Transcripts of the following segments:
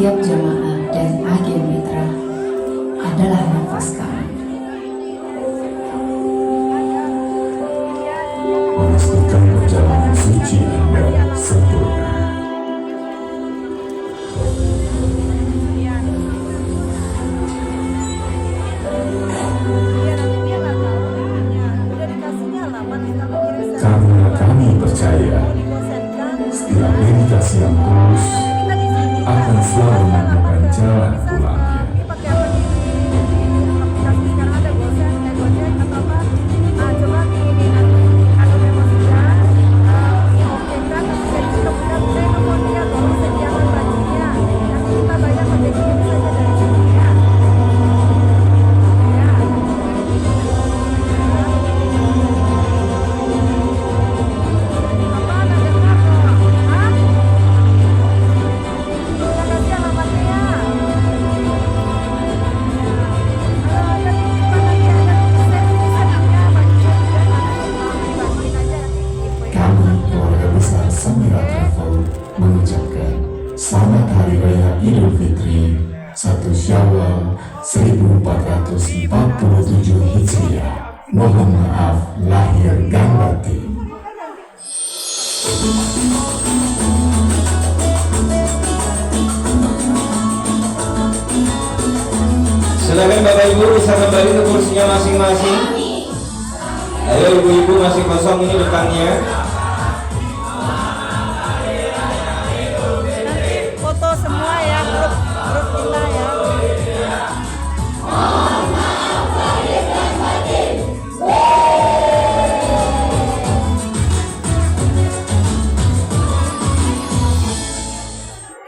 setiap jamaah dan agen mitra adalah nafas kami. Memastikan perjalanan suci Anda sempurna. Karena kami percaya setiap meditasi yang tulus akan selalu menemukan jalan pulangnya. Samira Travel mengucapkan Selamat Hari Raya Idul Fitri 1 Syawal 1447 Hijriah. Mohon maaf lahir dan batin. Silakan Bapak Ibu bisa kembali ke kursinya masing-masing. Ayo ibu-ibu, masih kosong ini depannya. Foto semua ya, grup kita ya.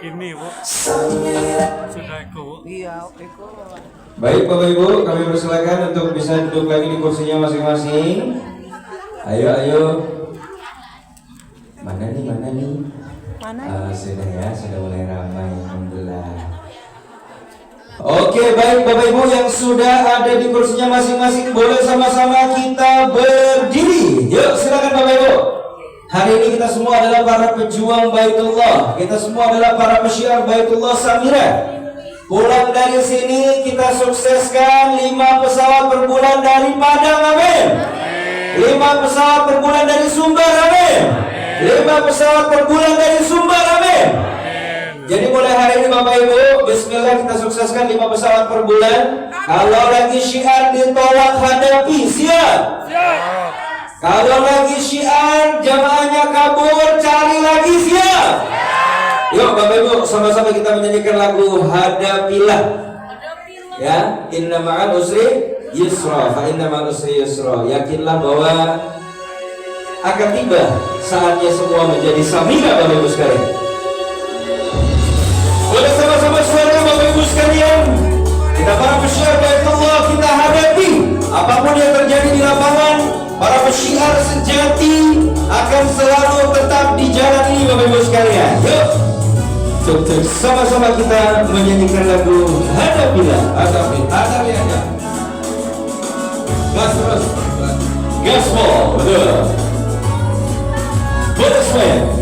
Ini Bu, sudah Eko. Iya, Eko. Baik Bapak Ibu, kami persilakan untuk bisa duduk lagi di kursinya masing-masing. Ayo. Mana nih? Mana? Sudah ya, sudah mulai ramai, alhamdulillah. Oke, baik Bapak Ibu yang sudah ada di kursinya masing-masing, boleh sama-sama kita berdiri. Yuk, silakan Bapak Ibu. Hari ini kita semua adalah para pejuang Baitullah. Kita semua adalah para pesyiar Baitullah Samira. Pulang dari sini kita sukseskan 5 pesawat per bulan dari Padang, amin. 5 pesawat per bulan dari Sumber, amin. 5 pesawat per bulan dari Sumber, amin. Jadi mulai hari ini Bapak Ibu, bismillah kita sukseskan 5 pesawat per bulan. Kalau lagi syiar ditolak hadapi, siap? Kalau lagi syiar jamaahnya kabur, cari lagi, siap? Yuk Bapak Ibu, sama-sama kita menyanyikan lagu Hadapilah. Ya, inna ma'al usri yusra, fa inna ma'al usri yusra. Yakinlah bahwa akan tiba saatnya semua menjadi Samira Bapak Ibu sekalian. Boleh sama-sama suara Bapak Ibu sekalian. Kita para pesyiar Baitullah, kita hadapi apapun yang terjadi di lapangan. Para pesyiar sejati akan selalu tetap di jalan ini Bapak Ibu sekalian. Yuk, untuk sama-sama kita menyanyikan lagu Hadapilah. Hadapi aja. Gas terus. Gaspol, betul. Boleh semuanya.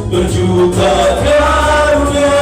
Berjuta karunia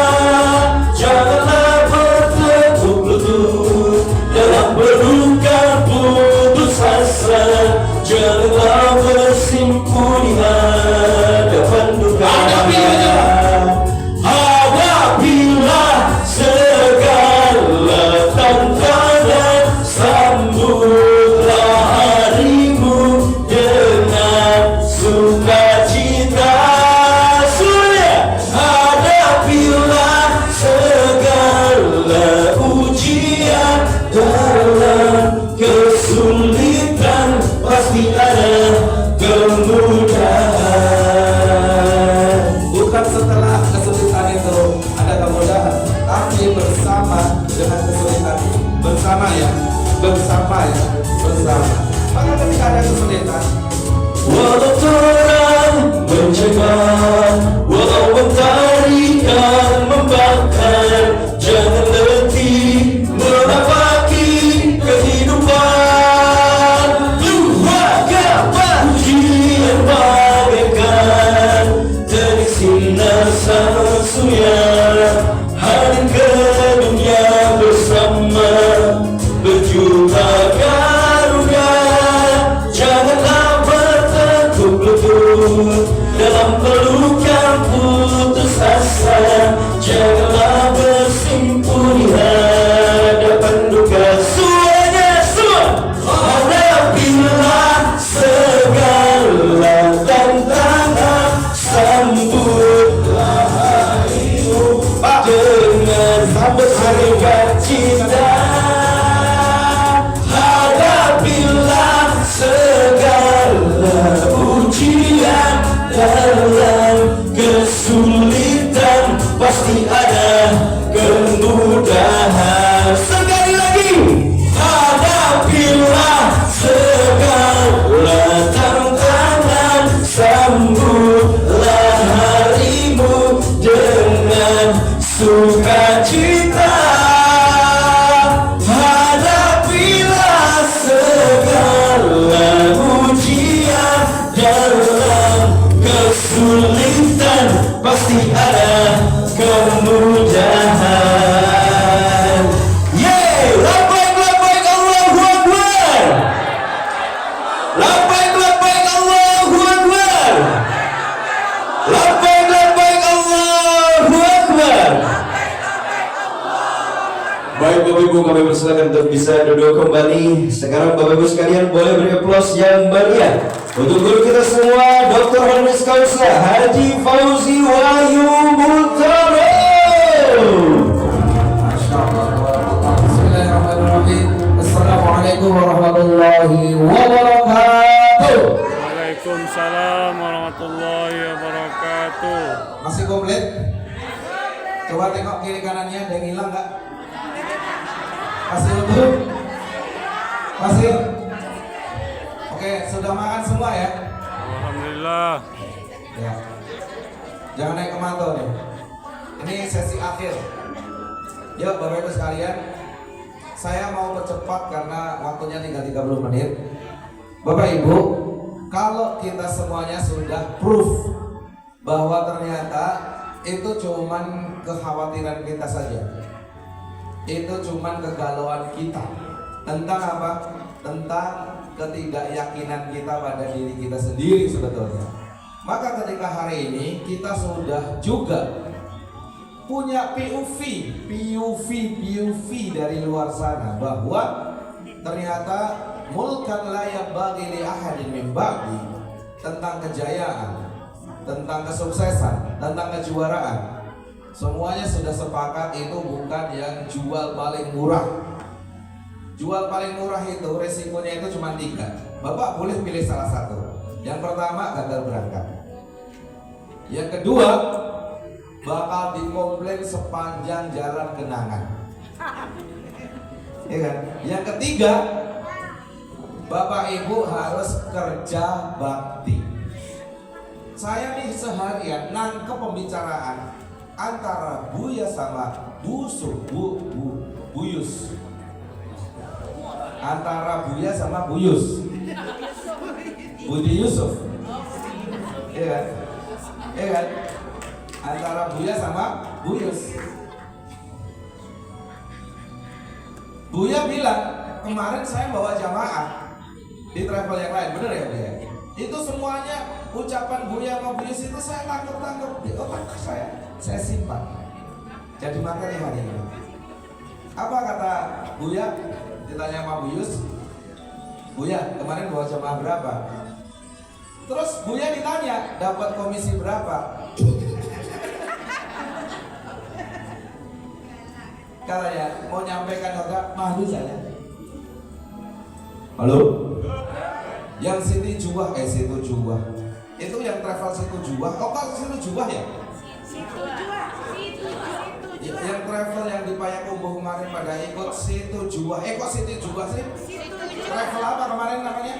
surya, hadir ke dunia bersama berjuta karunia. Janganlah bertekuk lutut dalam pelukan putus asa. Janganlah bersimpuh di hadapan duka. Semuanya semua, hadapilah segala tantangan, sambutlah harimu dengan sambut hari cinta. Hadapilah segala ujian, dalam kesulitan pasti ada kemudahan. Sekali lagi, hadapilah segala tantangan, sambutlah harimu dengan sukacita. Hadapilah segala ujian, dalam kesulitan pasti ada kemudahan. Yeay, labbaik labbaik Allahu Akbar. Labbaik labbaik Allahu Akbar. Labbaik labbaik Allahu Akbar. Baik Bapak Ibu, kami persilakan untuk bisa duduk kembali. Sekarang Bapak Ibu sekalian boleh beri aplaus yang meriah untuk guru kita semua, Dr. Honoris Causa Haji Fauzi Wahyu Muhtara. Bismillahirrahmanirrahim. Assalamualaikum warahmatullahi wabarakatuh. Waalaikumsalam warahmatullahi wabarakatuh. Masih komplit? Coba tengok kiri kanannya, ada yang hilang nggak? Masih utuh? Masih? Oke, sudah makan semua ya? Alhamdulillah. Ya. Jangan naik ke manto nih. Ini sesi akhir. Yuk Bapak Ibu sekalian, saya mau percepat karena waktunya tinggal 30 menit. Bapak Ibu, kalau kita semuanya sudah proof bahwa ternyata itu cuman kekhawatiran kita saja, itu cuman kegalauan kita tentang apa? Tentang ketidakyakinan kita pada diri kita sendiri sebetulnya. Maka ketika hari ini kita sudah juga punya POV dari luar sana bahwa ternyata mulkan la yabaghi li ahadin min ba'di, tentang kejayaan, tentang kesuksesan, tentang kejuaraan, semuanya sudah sepakat itu bukan yang jual paling murah. Jual paling murah itu resikonya itu cuma 3. Bapak boleh pilih salah satu. Yang pertama, gagal berangkat. Yang kedua, bakal dikomplain sepanjang jalan kenangan. Ya kan? Yang ketiga, Bapak Ibu harus kerja bakti. Saya nih seharian nangkep pembicaraan antara Buya sama Buyus. Antara Buya sama Buyus. Budi Yusuf. Iya kan? Iya kan? Antara Buya sama Buyus. Buya bilang, kemarin saya bawa jamaah di travel yang lain, bener ya Buya? Itu semuanya ucapan Buya sama Buyus itu saya tangkap di otak saya simpan. Jadi materi hari ini. Apa kata Buya? Ditanya sama Buyus, Buya kemarin bawa jamaah berapa? Terus Buya ditanya, dapat komisi berapa? Katanya mau nyampaikan harga malu saya. Halo? Yang Situ Juah. Itu yang travel Situ Juah. Oh kan Situ Juah ya? Yang travel yang di Payakumbuh kemarin pada ikut Situ Juah. Kok Situ Juah sih? Travel apa kemarin namanya?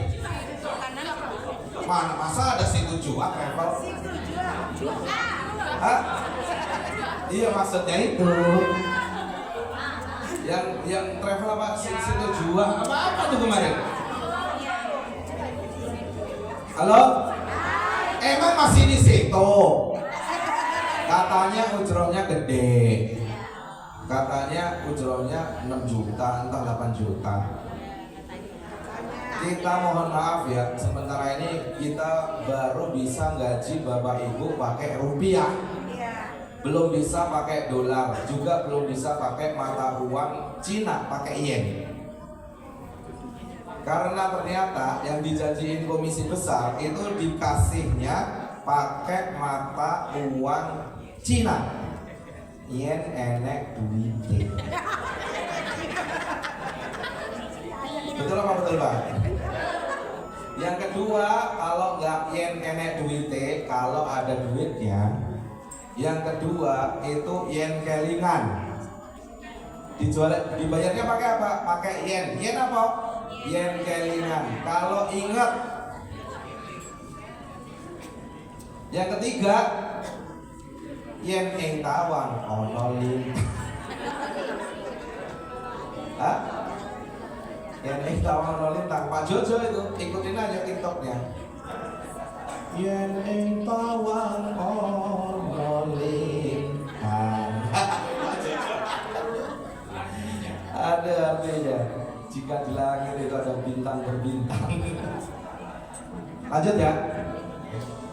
Mana masa ada Situ Juah travel? Hah? Iya maksudnya itu. Yang travel apa? Situ Juah. Apa tuh kemarin? Halo? Emang masih di situ? Katanya ujrohnya gede. Katanya ujrohnya 6 juta, entah 8 juta. Kita mohon maaf ya, sementara ini kita baru bisa gaji Bapak Ibu pakai rupiah. Belum bisa pakai dolar, juga belum bisa pakai mata uang Cina, pakai yen. Karena ternyata yang dijanjiin komisi besar itu dikasihnya pakai mata uang Cina. Yen enek duit. Betul apa betul Pak? Yang kedua, kalau nggak yen enek duit, kalau ada duitnya. Yang kedua itu yen kelingan. Dibayarnya pakai apa? Pakai yen. Yen apa? Yen kelingan. Kalau ingat. Yang ketiga, yen ing tawang ono lin. Hah? Yen ing tawang ono lin Pak Jojo itu, ikutin aja TikToknya. Yen ing tawang ono lintang. Ada artinya, jika di langit itu ada bintang berbintang. Lanjut ya.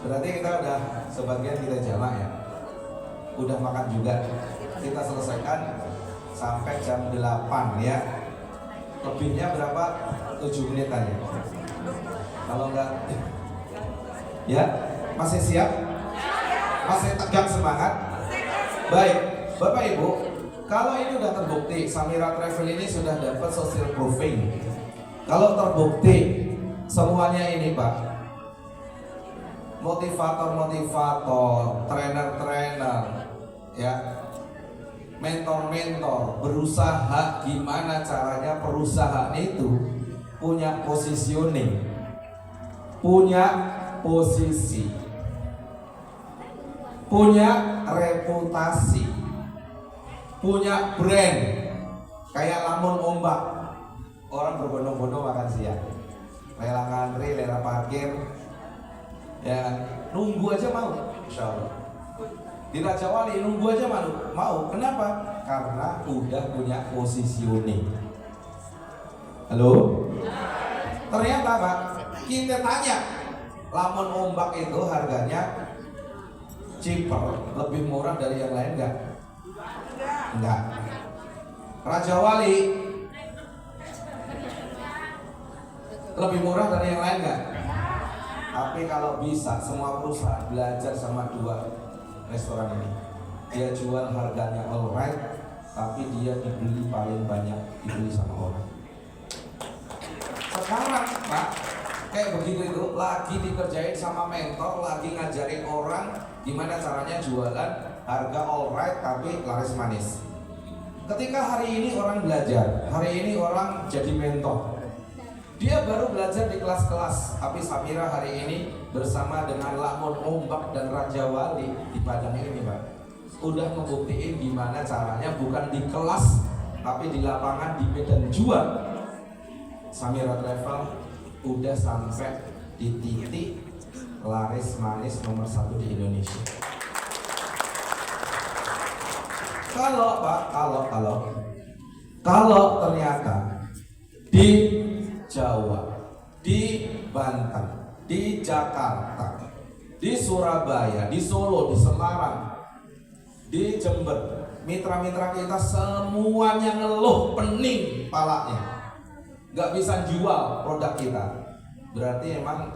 Berarti kita udah sebagian kita jamak ya. Udah makan juga. Kita selesaikan sampai jam 8 ya. Lebihnya berapa? 7 menit aja. Kalau enggak ya, masih siap? Masih tegak semangat? Baik, Bapak Ibu, kalau ini udah terbukti, Samira Travel ini sudah dapat social proofing. Kalau terbukti semuanya ini Pak, motivator-motivator, trainer-trainer, ya, mentor-mentor, berusaha gimana caranya perusahaan itu punya positioning, punya posisi, punya reputasi, punya brand. Kayak lamun ombak, orang berbondong-bondong makan siang, rela ngantri, rela parkir, ya nunggu aja mau, insya Allah. Di Raja Wali nunggu aja mau. Kenapa? Karena udah punya positioning. Halo? Ternyata Pak, kita tanya, lamun ombak itu harganya cheaper, lebih murah dari yang lain enggak? Enggak. Raja Wali lebih murah dari yang lain enggak? Tapi kalau bisa semua perusahaan belajar sama 2 restoran ini, dia jual harganya alright, tapi dia dibeli paling banyak, dibeli sama orang. Sekarang Pak, kayak begitu itu lagi dikerjain sama mentor, lagi ngajarin orang gimana caranya jualan harga alright tapi laris manis. Ketika hari ini orang belajar, hari ini orang jadi mentor, dia baru belajar di kelas-kelas, tapi Samira hari ini bersama dengan Lamun Ombak dan Raja Wali di Padang ini Pak, udah membuktiin gimana caranya bukan di kelas tapi di lapangan, di medan jual. Samira Travel udah sampai di titik laris manis nomor 1 di Indonesia. Kalau ternyata di Jawa, di Banten, di Jakarta, di Surabaya, di Solo, di Semarang, di Jember, mitra-mitra kita semuanya ngeluh pening palanya, nggak bisa jual produk kita. Berarti emang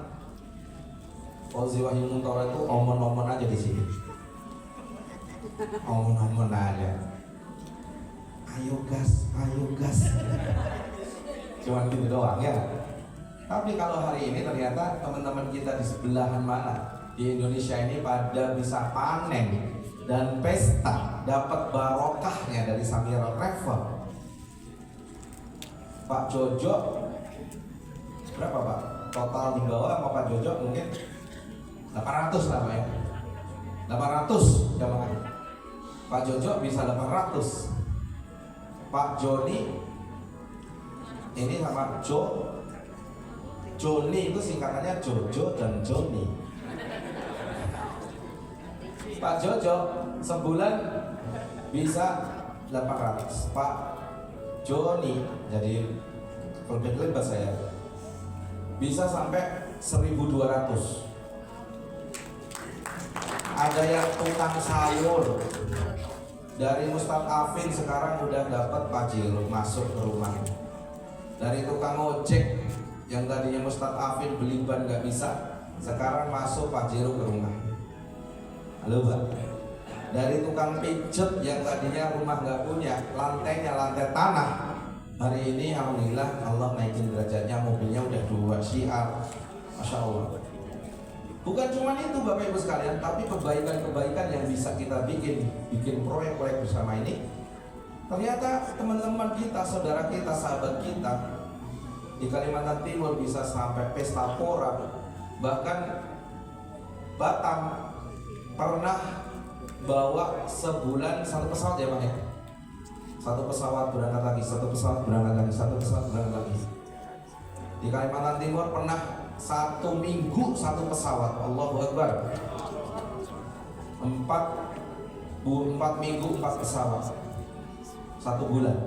Fauzi Wahyu Muntoro itu omon-omon aja di sini. Omon-omon aja. Ayo gas. Cuman gitu doang ya. Tapi kalau hari ini ternyata teman-teman kita di sebelahan mana di Indonesia ini pada bisa panen dan pesta, dapat barokahnya dari Samira Travel. Pak Jojo berapa Pak? Total di bawah sama Pak Jojo mungkin 800 lah Pak ya. 800 jamaah. Pak Jojo bisa 800. Pak Joni ini sama Joni itu singkatannya Jojo dan Joni. Pak Jojo sebulan bisa 800. Pak Joni, jadi lebih saya bisa sampai 1.200. Ada yang tukang sayur dari Ustadz Afin sekarang udah dapat pajero masuk ke rumah. Dari tukang ojek yang tadinya Ustadz Afin beli ban nggak bisa, sekarang masuk pajero ke rumah. Halo Pak. Dari tukang pijet yang tadinya rumah nggak punya, lantainya lantai tanah, hari ini alhamdulillah Allah naikin derajatnya, mobilnya udah 2 syiar, masya Allah. Bukan cuma itu Bapak Ibu sekalian, tapi kebaikan-kebaikan yang bisa kita bikin proyek-proyek bersama ini. Ternyata teman-teman kita, saudara kita, sahabat kita di Kalimantan Timur bisa sampai pesta pora. Bahkan Batam pernah bawa sebulan 1 pesawat ya Pak ya. 1 pesawat berangkat lagi, 1 pesawat berangkat lagi, 1 pesawat berangkat lagi. Di Kalimantan Timur pernah 1 minggu 1 pesawat. Allahu Akbar. 4 minggu 4 pesawat 1 bulan.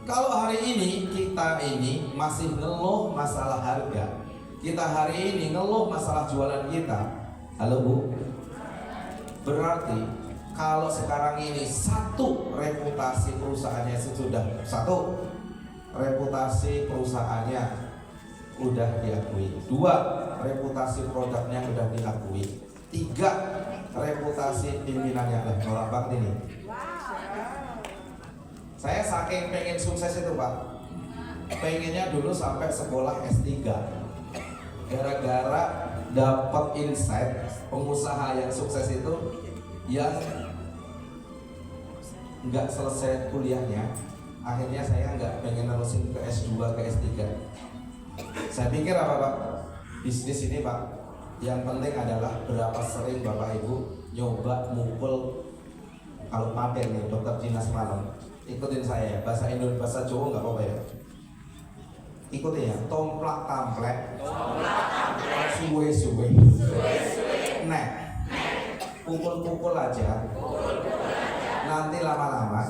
Kalau hari ini kita ini masih ngeluh masalah harga, kita hari ini ngeluh masalah jualan kita, halo Bu, berarti kalau sekarang ini 1 reputasi perusahaannya sudah 1 reputasi perusahaannya udah diakui, 2 reputasi produknya udah diakui, 3 reputasi pimpinannya. Orang banget ini. Saya saking pengen sukses itu Pak, pengennya dulu sampai sekolah S3. Gara-gara dapat insight pengusaha yang sukses itu yang nggak selesai kuliahnya, akhirnya saya nggak pengen nerusin ke S2 ke S3. Saya pikir apa Pak? Bisnis ini Pak, yang penting adalah berapa sering Bapak Ibu nyoba mukul. Kalau paten nih dokter dinas malam, ikutin saya ya, bahasa Indonesia, bahasa Jawa nggak apa-apa ya. Ikutin ya, tomplak tamplek, suwe-suwe, nek, pukul-pukul aja, nanti lama-lama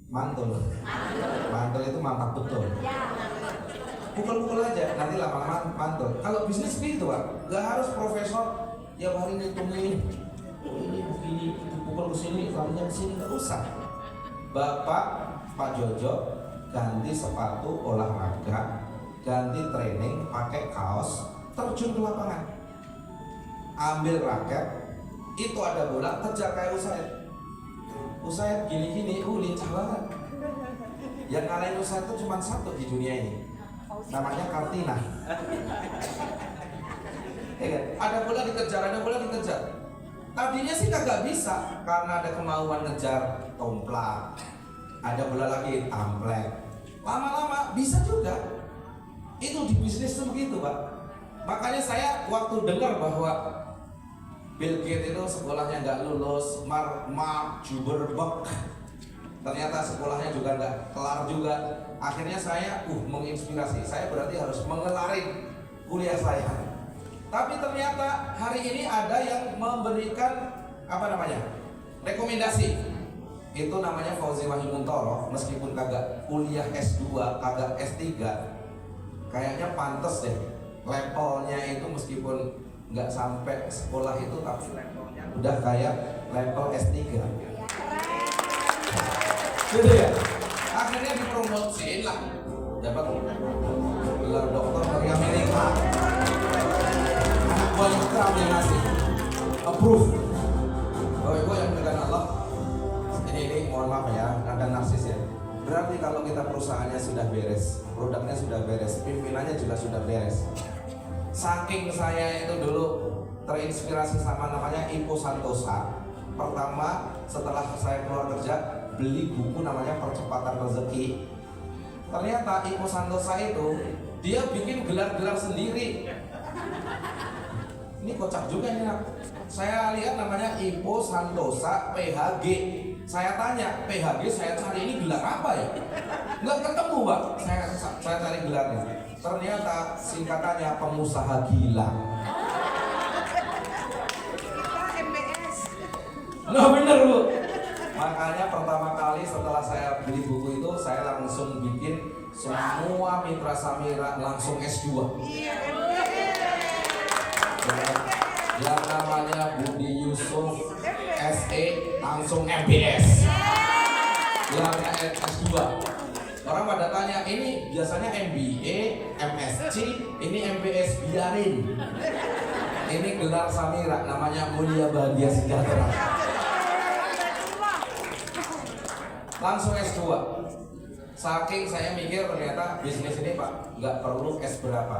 mantul. Mantul itu mantap betul. Pukul-pukul aja, nanti lama-lama mantul. Kalau bisnis itu Pak, nggak harus profesor yang hari ngitungin, oh ini begini, pukul ke sini, lalunya ke sini, nggak usah. Bapak Pak Jojo ganti sepatu olahraga, ganti training, pakai kaos, terjun ke lapangan, ambil raket, itu ada bola, kejar kayak Usaid. Usaid gini-gini, lincah banget. Yang ngalahin Usaid itu cuma 1 di dunia ini, namanya Kartina. Ya kan? Ada bola dikejar, ada bola dikejar. Tadinya sih kagak bisa karena ada kemauan ngejar tomplak. Ada bola lagi tamplek. Lama-lama bisa juga. Itu di bisnis tuh begitu Pak. Makanya saya waktu dengar bahwa Bill Gates itu sekolahnya nggak lulus, Mark Zuckerberg ternyata sekolahnya juga nggak kelar juga. Akhirnya saya menginspirasi. Saya berarti harus mengelarin kuliah saya. Tapi ternyata hari ini ada yang memberikan rekomendasi. Itu namanya Fauzi Wahimuntoro, meskipun kagak kuliah S2, kagak S3, kayaknya pantas deh. Levelnya itu meskipun nggak sampai sekolah itu, tapi levelnya udah kayak level S3. Gitu ya. Akhirnya dipromosiin lah, dapat gelar dokter dari Amerika. Anak buahnya Trump yang ngasih approve. Bapak Ibu yang dengan Allah, ini mohon maaf ya, ada narsis ya. Berarti kalau kita perusahaannya sudah beres, produknya sudah beres, pimpinannya juga sudah beres. Saking saya itu dulu terinspirasi sama namanya Ipo Santosa. Pertama setelah saya keluar kerja, beli buku namanya Percepatan Rezeki. Ternyata Ipo Santosa itu dia bikin gelar-gelar sendiri. Ini kocak juga nih. Saya lihat namanya Ipo Santosa PHG. Saya tanya, PHG saya cari ini gelar apa ya? Nggak ketemu Pak. Saya cari gelarnya. Ternyata singkatannya pengusaha gila. Nggak bener Bu. Makanya pertama kali setelah saya beli buku itu, saya langsung bikin semua mitra Samira langsung S2. Yang namanya Budi Yusuf SE langsung MBS. Yang S2. Orang pada tanya, ini biasanya MBA, MSc, ini MBS, biarin. Ini gelar Samira, namanya Mulia Bahagia Sejahtera. Langsung S2. Saking saya mikir ternyata bisnis ini Pak nggak perlu S berapa,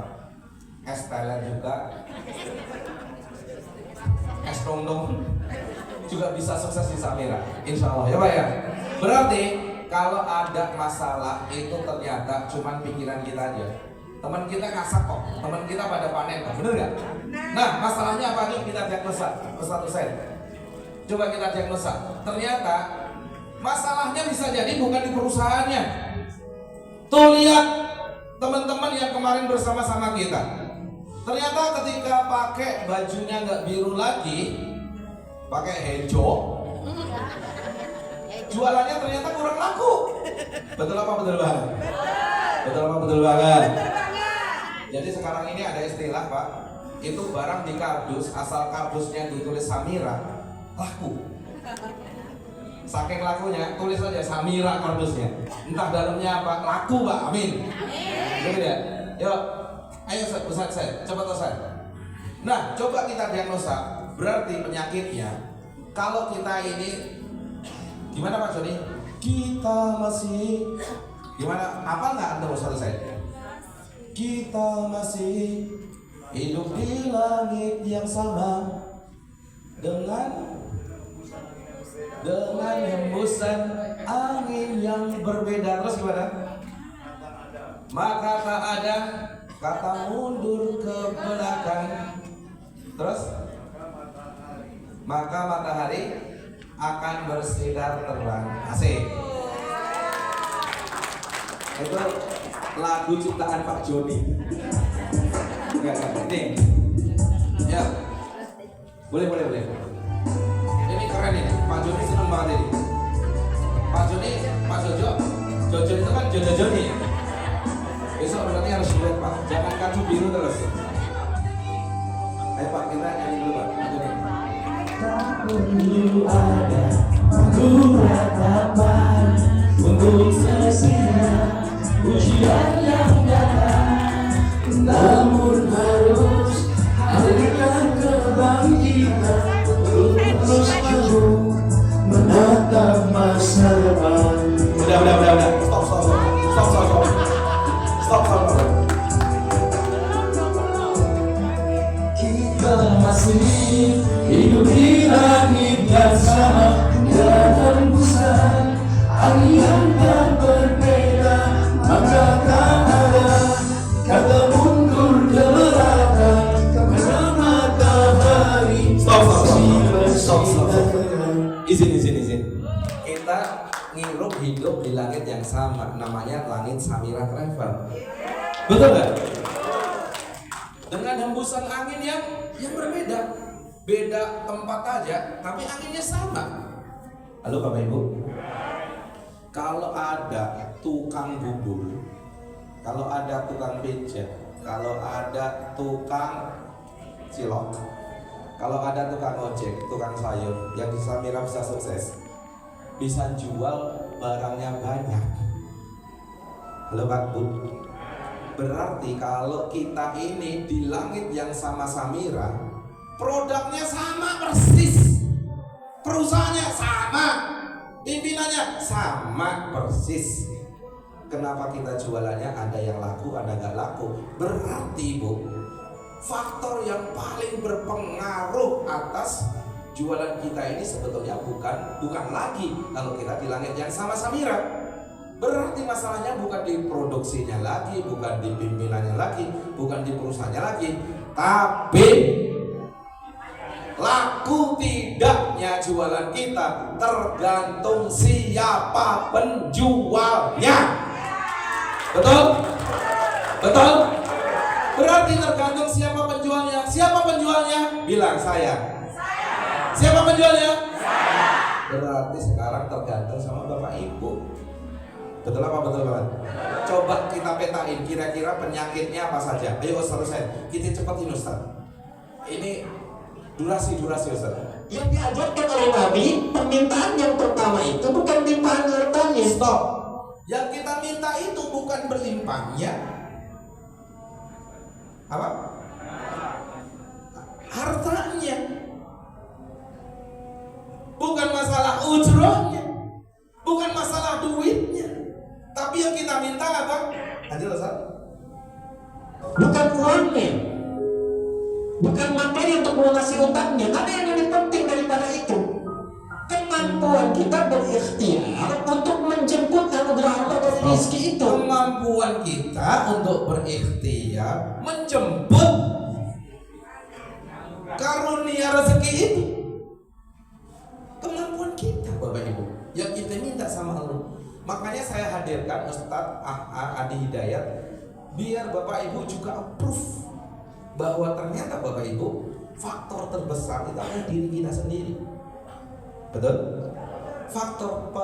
S teler juga, S dong juga bisa sukses di Samira, insya Allah ya Pak ya. Berarti kalau ada masalah itu ternyata cuman pikiran kita aja. Teman kita ngasak kok, teman kita pada panen kok, bener nggak? Nah masalahnya apa nih, kita diagnosa satu set. Coba kita diagnosa, ternyata masalahnya bisa jadi bukan di perusahaannya. Tuh lihat teman-teman yang kemarin bersama-sama kita. Ternyata ketika pakai bajunya nggak biru lagi, pakai hijau, jualannya ternyata kurang laku. Betul apa betul banget? Betul apa betul banget? Jadi sekarang ini ada istilah Pak, itu barang di kardus, asal kardusnya ditulis Samira, laku. Saking lakunya, tulis aja Samira kardusnya. Entah dalamnya apa, laku Pak, amin. Betul ya? Yuk, ayo Ustaz, coba Ustaz. Nah, coba kita diagnosa. Berarti penyakitnya, kalau kita ini, gimana Pak Joni? Kita masih, gimana? Apa nggak Anda Ustaz saya? Kita masih hidup di langit yang sama dengan hembusan angin yang berbeda. Terus gimana? Maka tak ada kata mundur ke belakang. Terus maka matahari akan bersinar terang. Asik. Itu lagu ciptaan Pak Joni. Enggak penting. Ya. Boleh. Ini keren ini, Pak Joni seneng banget ini. Pak Jojo itu kan Joni ya. Besok berarti harus duet Pak, jangan kacu biru terus. Ayo Pak, kita nyanyi dulu Pak Joni. Tak perlu ada ratapan untuk sesia ujian yang datang, namun harus hadirkan kebangkitan. Terus maju menatap masa depan. Udah. Stop. Kita masih hidup di langit yang sama, dan hembusan angin yang tak berbeda. Maka tak ada kata mundur ke belakang, karena matahari. Stop. Izin. Kita ngirup hidup di langit yang sama, namanya langit Samira Travel. Betul nggak? Dengan hembusan angin yang berbeda, beda tempat aja, tapi anginnya sama. Halo Bapak Ibu. Kalau ada tukang bubur, kalau ada tukang becak, kalau ada tukang cilok, kalau ada tukang ojek, tukang sayur yang di Samira bisa sukses, bisa jual barangnya banyak. Halo Pak Bu. Berarti kalau kita ini di langit yang sama Samira, produknya sama persis, perusahaannya sama, pimpinannya sama persis. Kenapa kita jualannya ada yang laku, ada nggak laku? Berarti Bu, faktor yang paling berpengaruh atas jualan kita ini sebetulnya bukan lagi kalau kita di langit yang sama Samira. Berarti masalahnya bukan di produksinya lagi, bukan di pimpinannya lagi, bukan di perusahaannya lagi, tapi laku tidaknya jualan kita tergantung siapa penjualnya. Betul? Berarti tergantung siapa penjualnya. Siapa penjualnya? Bilang saya. Siapa penjualnya? Saya. berarti sekarang tergantung sama Bapak Ibu. Betul apa betul banget? Coba kita petain kira-kira penyakitnya apa saja. Ayo Ustaz Hussein, kita cepetin Ustaz. Ini durasi Ustaz. Yang diajarkan oleh Nabi, permintaan yang pertama itu bukan limpahan hartanya. Stop. Yang kita minta itu bukan berlimpahnya. Apa? Hartanya. Bukan masalah ujrohnya. Bukan masalah duitnya. Tapi yang kita minta apa? Lanjut Ustaz. Bukan uangnya, bukan materi untuk melunasi utangnya. Ada yang lebih penting daripada itu. Kemampuan kita berikhtiar untuk menjemput anugerah Allah dari rezeki itu. Kemampuan kita untuk berikhtiar menjemput karunia rezeki itu. Kemampuan kita Bapak Ibu yang kita minta sama Allah. Makanya saya hadirkan Ustadz Adi Hidayat biar Bapak Ibu juga approve bahwa ternyata Bapak Ibu faktor terbesar itu adalah diri kita sendiri. Betul? Faktor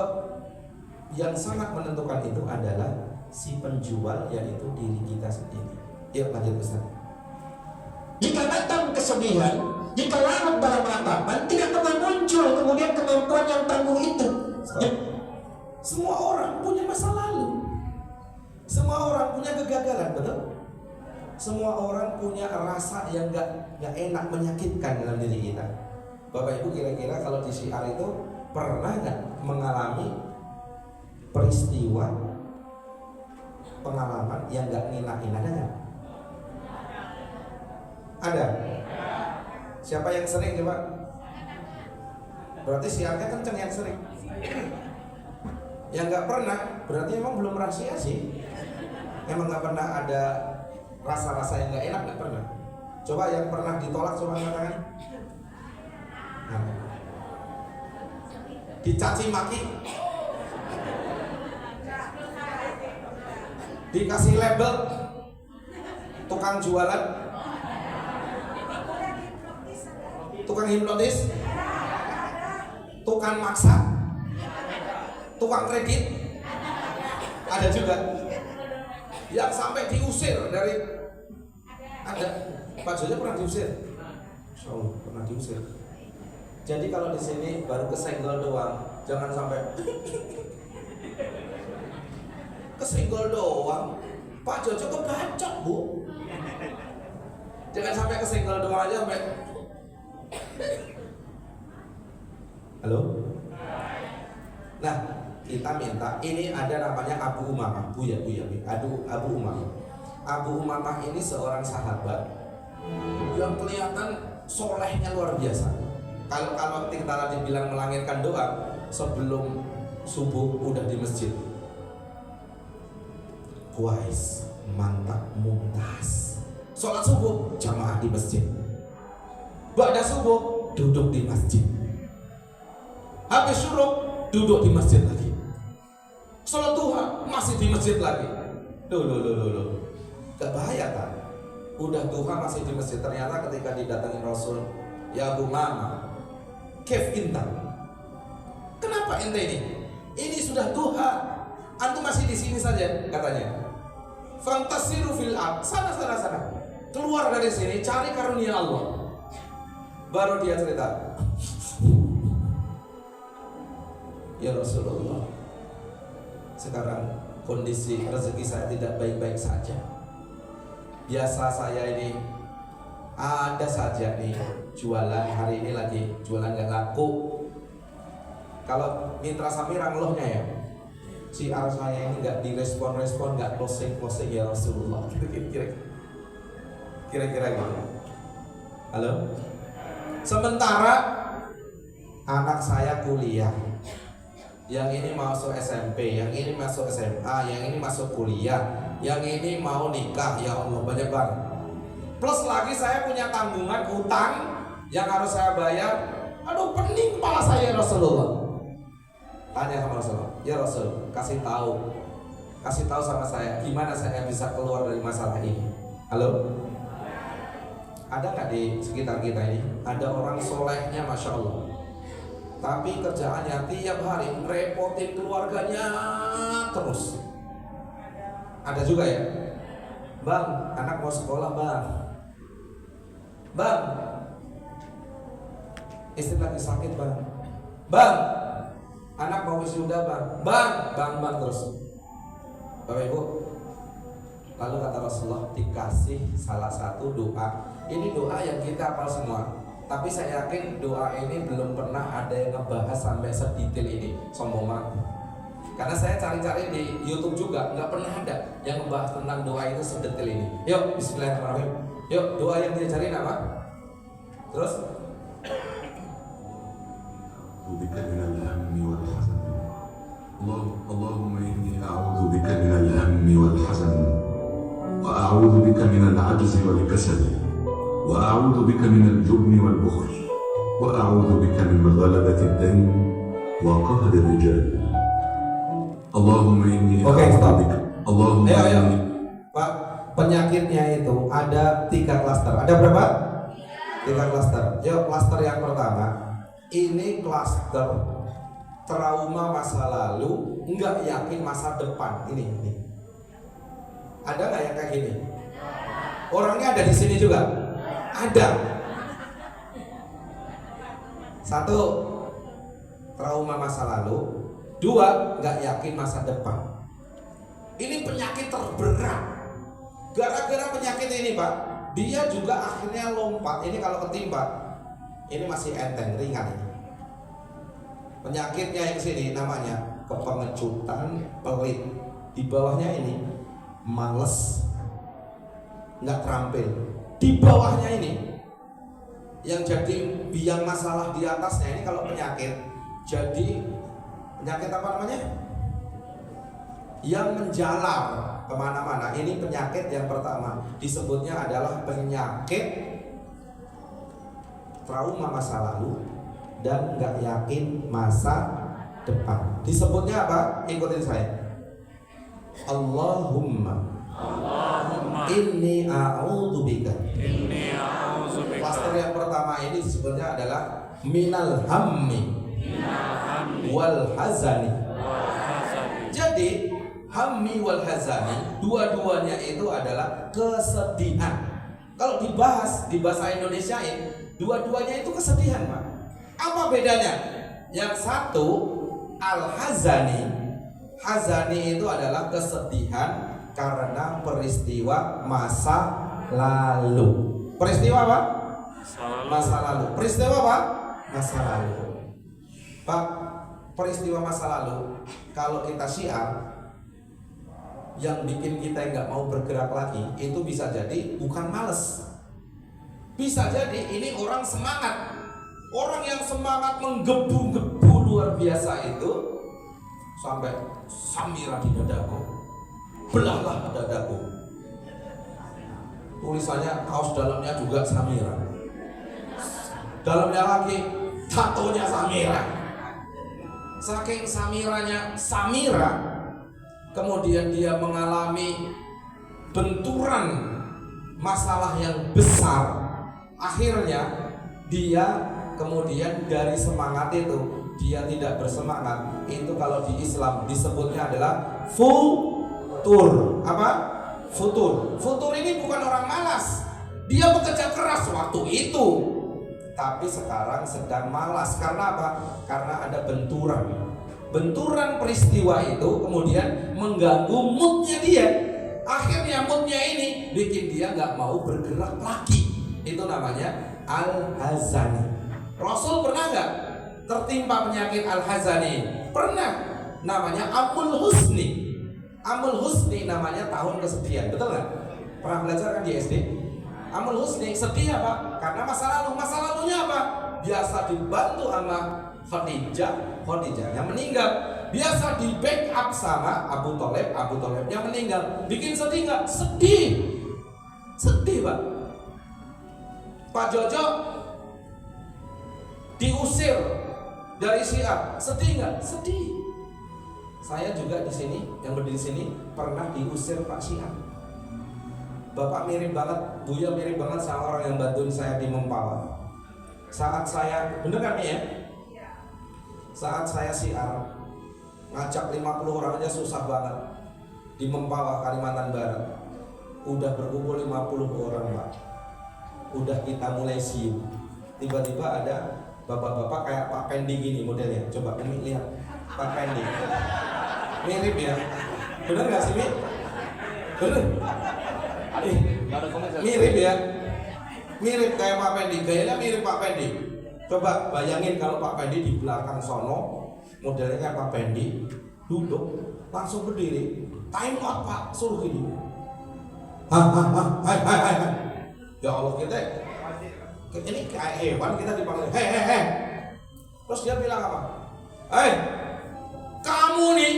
yang sangat menentukan itu adalah si penjual, yaitu diri kita sendiri. Yuk lanjut Ustaz. Jika datang kesedihan, jika larut dalam ratapan, tidak pernah muncul kemudian kemampuan yang tangguh itu. Semua orang punya masa lalu. Semua orang punya kegagalan, betul? Semua orang punya rasa yang gak enak, menyakitkan dalam diri kita. Bapak Ibu kira-kira kalau di syiar itu pernah gak mengalami peristiwa pengalaman yang gak ngina-ngina? Ada gak? Ada? Siapa yang sering coba? Berarti syiarnya kenceng yang sering. Yang gak pernah berarti emang belum rahasia sih. Emang gak pernah ada rasa-rasa yang gak enak, gak pernah. Coba yang pernah ditolak coba angkat tangan. Nah. Dicaci maki, dikasih label tukang jualan, tukang hipnotis, tukang maksa, tukang kredit, ada juga yang sampai diusir dari, ada Pak Jojo pernah diusir, so pernah diusir. Jadi kalau di sini baru kesenggol doang, jangan sampai kesenggol doang. Pak Jojo kebacok Bu, jangan sampai kesenggol doang aja sampai. Halo. Nah, kita minta, ini ada namanya Abu Umamah, Abu Umamah. Abu Umamah ini seorang sahabat yang kelihatan solehnya luar biasa. Kalau kita tadi bilang melangirkan doa sebelum subuh udah di masjid. Kuais, mantap, mumtaz. Sholat subuh jamaah di masjid. Ba'da subuh duduk di masjid. Habis syuruk duduk di masjid lagi. Sholat duha masih di masjid lagi. Loh. Gak bahaya kan? Udah duha masih di masjid. Ternyata ketika didatangin Rasul, ya Abu Mama, kef intan. Kenapa ente ini? Ini sudah duha, antum masih di sini saja katanya. Fantasiru fil ard, sana. Keluar dari sini, cari karunia Allah. Baru dia cerita, ya Rasulullah, sekarang kondisi rezeki saya tidak baik-baik saja. Biasa saya ini ada saja nih jualan, hari ini lagi jualan gak laku. Kalau Mitra Samira ngeluhnya ya, siar saya ini gak direspon, gak closing ya Rasulullah. Kira-kira gitu. Halo. Sementara anak saya kuliah, yang ini masuk SMP, yang ini masuk SMA, yang ini masuk kuliah, yang ini mau nikah, ya Allah banyak banget. Plus lagi saya punya tanggungan utang yang harus saya bayar. Aduh pening kepala saya ya Rasulullah. Tanya sama Rasulullah, ya Rasul, kasih tahu sama saya gimana saya bisa keluar dari masalah ini. Halo? Ada nggak di sekitar kita ini? Ada orang solehnya, masya Allah. tapi kerjaannya tiap hari repotin keluarganya terus. Ada juga ya, bang, anak mau sekolah bang, bang, istri lagi sakit bang, bang, anak mau wisuda bang terus. Bapak Ibu, lalu kata Rasulullah dikasih salah satu doa. Ini doa yang kita hafal semua, tapi saya yakin doa ini belum pernah ada yang ngebahas sampai sedetail ini. Sombong banget. Karena saya cari-cari di YouTube juga, nggak pernah ada yang ngebahas tentang doa itu sedetail ini. Yuk, bismillahirrahmanirrahim. Yuk, doa yang dia cari apa? Terus? بك من الهم والحزن اللهم إني أعوذ بك من الهم والحزن وأعوذ بك من العجز والكسل وأعوذ بك من الجبن والبخل وأعوذ بك من غلبة الدين وقهر الرجال اللهم إني أعوذ بك اللهم إني. Pak, penyakitnya itu ada 3 klaster. Ada berapa? 3 klaster. Yuk, klaster yang pertama. Ini klaster trauma masa lalu, nggak yakin masa depan. Ini. Ada nggak yang kayak gini? Orangnya ada di sini juga. Ada. 1, trauma masa lalu. 2, nggak yakin masa depan. Ini penyakit terberat. Gara-gara penyakit ini, Pak, dia juga akhirnya lompat. Ini kalau ketimpa, ini masih enteng, ringan ini. Penyakitnya yang sini namanya kepengecutan, pelit. Di bawahnya ini males, nggak terampil. Di bawahnya ini yang jadi biang masalah di atasnya ini kalau penyakit, jadi penyakit apa namanya? Yang menjalar kemana-mana. Ini penyakit yang pertama, disebutnya adalah penyakit trauma masa lalu dan nggak yakin masa depan. Disebutnya apa? Ikutin saya. Allahumma inni a'udzubika. Klaster yang pertama ini disebutnya adalah minal hammi wal hazani. Jadi hammi wal hazani dua-duanya itu adalah kesedihan. Kalau dibahas di bahasa Indonesiain, dua-duanya itu kesedihan, Pak. Apa bedanya? Yang satu al-hazani. Hazani itu adalah kesedihan karena peristiwa masa lalu. Peristiwa apa? Masa lalu. Peristiwa apa? Masa lalu. Pak, peristiwa masa lalu kalau kita syiar yang bikin kita nggak mau bergerak lagi itu bisa jadi bukan males. Bisa jadi ini orang semangat. Orang yang semangat menggebu-gebu luar biasa itu sampai samira di dadaku, belahlah dadaku. Tulisannya kaos dalamnya juga samira, dalamnya lagi tatonya samira. Saking samiranya samira, kemudian dia mengalami benturan masalah yang besar. Akhirnya dia kemudian dari semangat itu dia tidak bersemangat. Itu kalau di Islam disebutnya adalah futur. Apa? Futur. Futur ini bukan orang malas. Dia bekerja keras waktu itu, tapi sekarang sedang malas. Karena apa? Karena ada benturan. Benturan peristiwa itu kemudian mengganggu moodnya dia. Akhirnya moodnya ini bikin dia nggak mau bergerak lagi. Itu namanya al-hazani. Rasul pernah nggak tertimpa penyakit al-hazani? Pernah. Namanya amul husni. Amul husni namanya tahun kesedihan. Betul nggak? Pernah belajar kan di SD? Amul husni, sedih apa? Karena masa lalu. Masa lalunya apa? Biasa dibantu sama Khadijah yang meninggal. Biasa di backup sama Abu Thalib yang meninggal. Bikin sedih nggak? Sedih, Pak. Pak Jojo diusir dari Syiah, sedih nggak? Sedih. Saya juga di sini, yang berdiri sini pernah diusir Pak Syiah. Bapak mirip banget, Buya mirip banget sama orang yang bantuin saya di Mempawah. Saat saya, bener kan nih ya? saat saya siar ngajak 50 orang aja susah banget di Mempawah, Kalimantan Barat. Udah berkumpul 50 orang Pak, udah kita mulai sium. Tiba-tiba ada bapak-bapak kayak Pak Pendi gini modelnya. Coba Umi lihat Pak Pendi, mirip ya, bener nggak sih Mi? Bener? Mirip ya, mirip kayak Pak Pendi, gayanya mirip Pak Pendi. Coba bayangin kalau Pak Pendi di belakang sono modelnya kayak Pak Pendi, duduk langsung berdiri, time out Pak, suruh gini. Hai. Ya Allah, kita ini kayak hewan, kita dipanggil hei. Terus dia bilang apa? Hei, kamu nih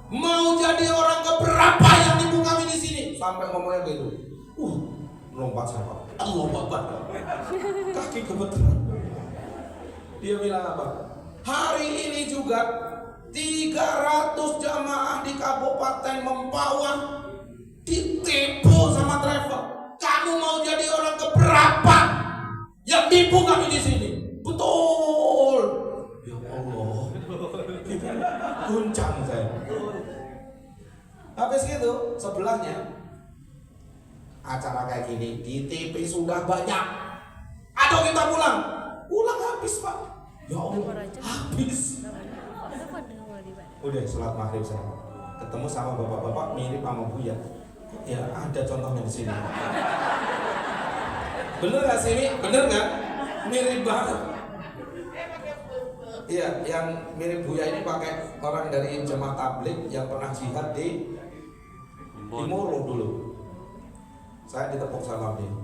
mau jadi orang keberapa yang nipu kami di sini? Sampai ngomongnya gitu. Lompat saya Pak. Allah Akbar. Kaki gemeteran. Dia bilang apa? Hari ini juga 300 jamaah di Kabupaten Mempawah ditipu sama travel. Kamu mau jadi orang keberapa yang tipu kami di sini? Betul. Ya Allah. Guncang saya. Habis gitu sebelahnya acara kayak gini di TV sudah banyak. Aduh kita pulang habis Pak. Ya Allah, habis. Udah sholat maghrib saya ketemu sama bapak-bapak mirip sama Buya. Ya ada contohnya di sini. Bener nggak sih ini? Bener nggak? Mirip banget. Iya, yang mirip Buya ini pakai orang dari jemaah tabligh yang pernah jihad di Moro dulu. Saya ditepuk sama dia.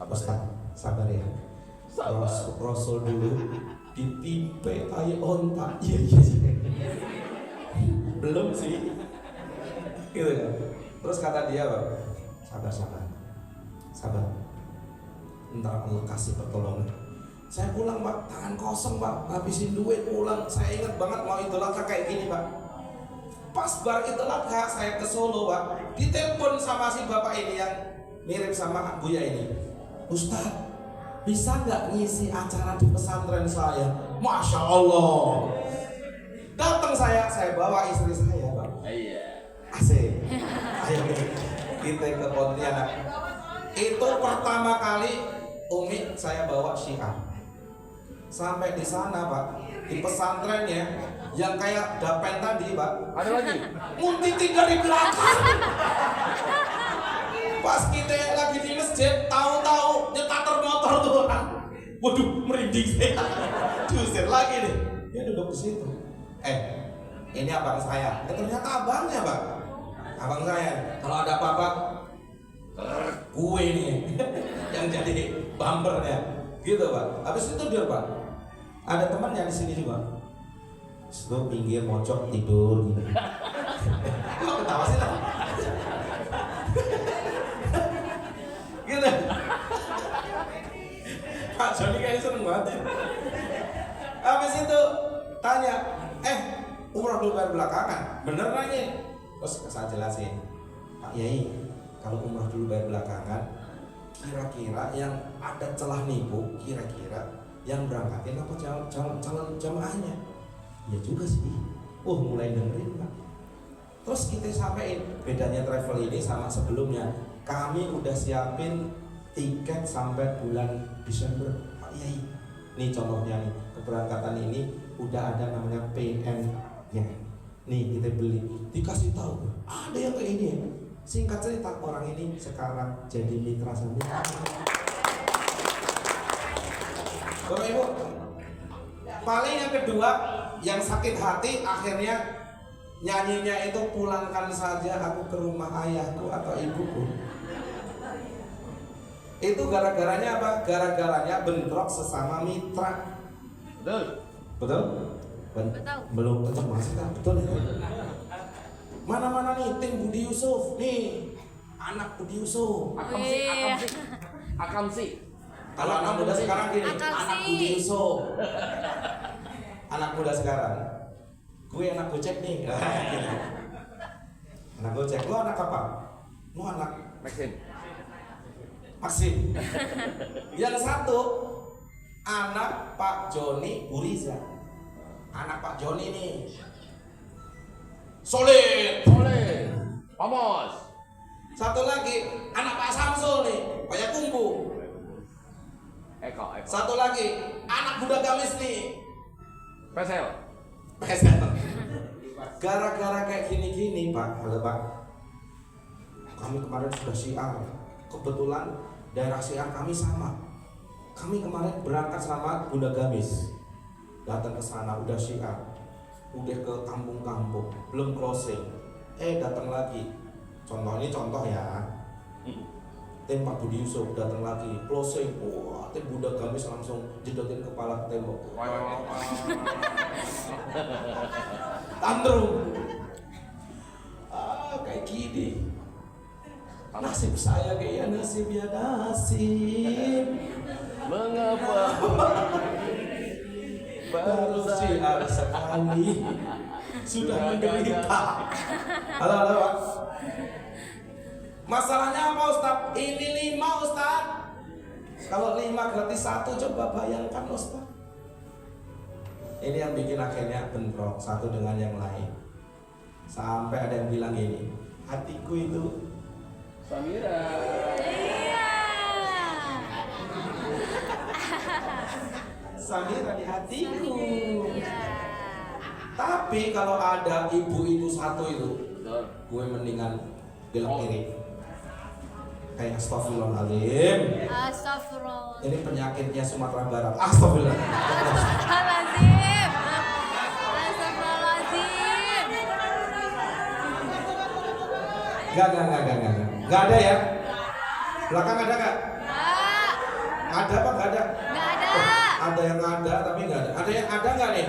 Ustaz, sabar ya. Rasul dulu ditimpe tai onta. Iya. Belum sih. Gitu kan. Terus kata dia, Pak, sabar. Ntar Allah kasih pertolongan. Saya pulang Pak, tangan kosong Pak, ngabisin duit pulang. Saya ingat banget mau Idul Adha kayak gini Pak. Pas bar Idul Adha saya ke Solo Pak, ditelepon sama si bapak ini yang mirip sama Buya ini. Ustaz, bisa nggak ngisi acara di pesantren saya? Masya Allah. Datang saya bawa istri saya Pak. Asik. Ayo kita ke Pontianak. Itu pertama kali Umi saya bawa Syiah. Sampai di sana Pak, di pesantrennya yang kayak dapen tadi Pak. Ada lagi. Muntitin dari belakang. Pas kita lagi di masjid, tahu-tahu nyetater motor tuh orang. Waduh, merinding saya. Diusir lagi nih. Dia duduk di situ. Ini abang saya. Ternyata abangnya Pak. Abang saya. Kalau ada apa-apa, gue nih yang jadi bumpernya. Gitu Pak. Habis itu dia Pak. Ada temannya di sini juga. Terus pinggir mocok tidur gitu. Kok ketawa sih lah? Gitu. Pak Joni kayaknya seneng banget ya. Habis itu tanya, umroh dulu bayar belakangan, bener nanya? Terus saya jelasin, Pak Yai, kalau umroh dulu bayar belakangan, kira-kira yang ada celah nipu, kira-kira yang berangkatin apa calon jamaahnya? Ya juga sih. Mulai dengerin Pak. Terus kita sampein bedanya travel ini sama sebelumnya. Kami udah siapin tiket sampai bulan Desember Pak Yai. Nih contohnya nih, keberangkatan ini udah ada namanya PN-nya. Nih kita beli, dikasih tahu ada yang kayak ini ya. Singkat cerita orang ini sekarang jadi mitra Sandi. Bapak Ibu, paling yang kedua yang sakit hati akhirnya nyanyinya itu pulangkan saja aku ke rumah ayahku atau ibuku. Itu gara-garanya apa? Gara-garanya bentrok sesama mitra. Betul? Belum kenceng masih kan? Betul ya? Mana-mana nih tim Budi Yusuf nih, anak Budi Yusuf. Akamsi. Kalau anak muda sekarang gini, anak Budi Yusuf. Anak muda sekarang, gue anak Gojek nih. Anak Gojek, lu anak apa? Lu anak Maxim. Yang satu anak Pak Joni Buriza. anak Pak Joni nih. Solid. Vamos. Satu lagi, anak Pak Samsul nih, Payakumbu. Eko. Satu lagi, anak Buddha Gamis nih. Pesel. Gara-gara kayak gini-gini Pak, halo Pak. Kami kemarin sudah syiar. Kebetulan daerah syiar kami sama. Kami kemarin berangkat sama Bunda Gamis. Datang ke sana udah syiar. Udah ke kampung-kampung, belum closing. Datang lagi. Contoh ya. Tim Pak Budi Yusuf datang lagi, closing. Wah, tim Bunda Gamis langsung jedotin kepala ke tembok. Tantrum. Kayak gini. Nasib saya kayak nasib ya nasib. Mengapa? Baru syiar sekali sudah menderita. Halo Pak. Masalahnya apa Ustaz? Ini 5 Ustaz. Kalau 5 gratis 1, coba bayangkan Ustaz. Ini yang bikin akhirnya bentrok satu dengan yang lain. Sampai ada yang bilang gini, hatiku itu Samira. Samira di hatiku. Tapi kalau ada ibu itu satu itu, gue mendingan belok kiri. Kayak astagfirullahaladzim. Astagfirullah. Ini penyakitnya Sumatera Barat. Astagfirullah. Astagfirullahaladzim. Astagfirullahaladzim. Enggak ada ya? Belakang ada enggak? Enggak. Ada apa enggak ada? Enggak ada. Ada yang ada tapi enggak ada. Ada yang ada enggak nih?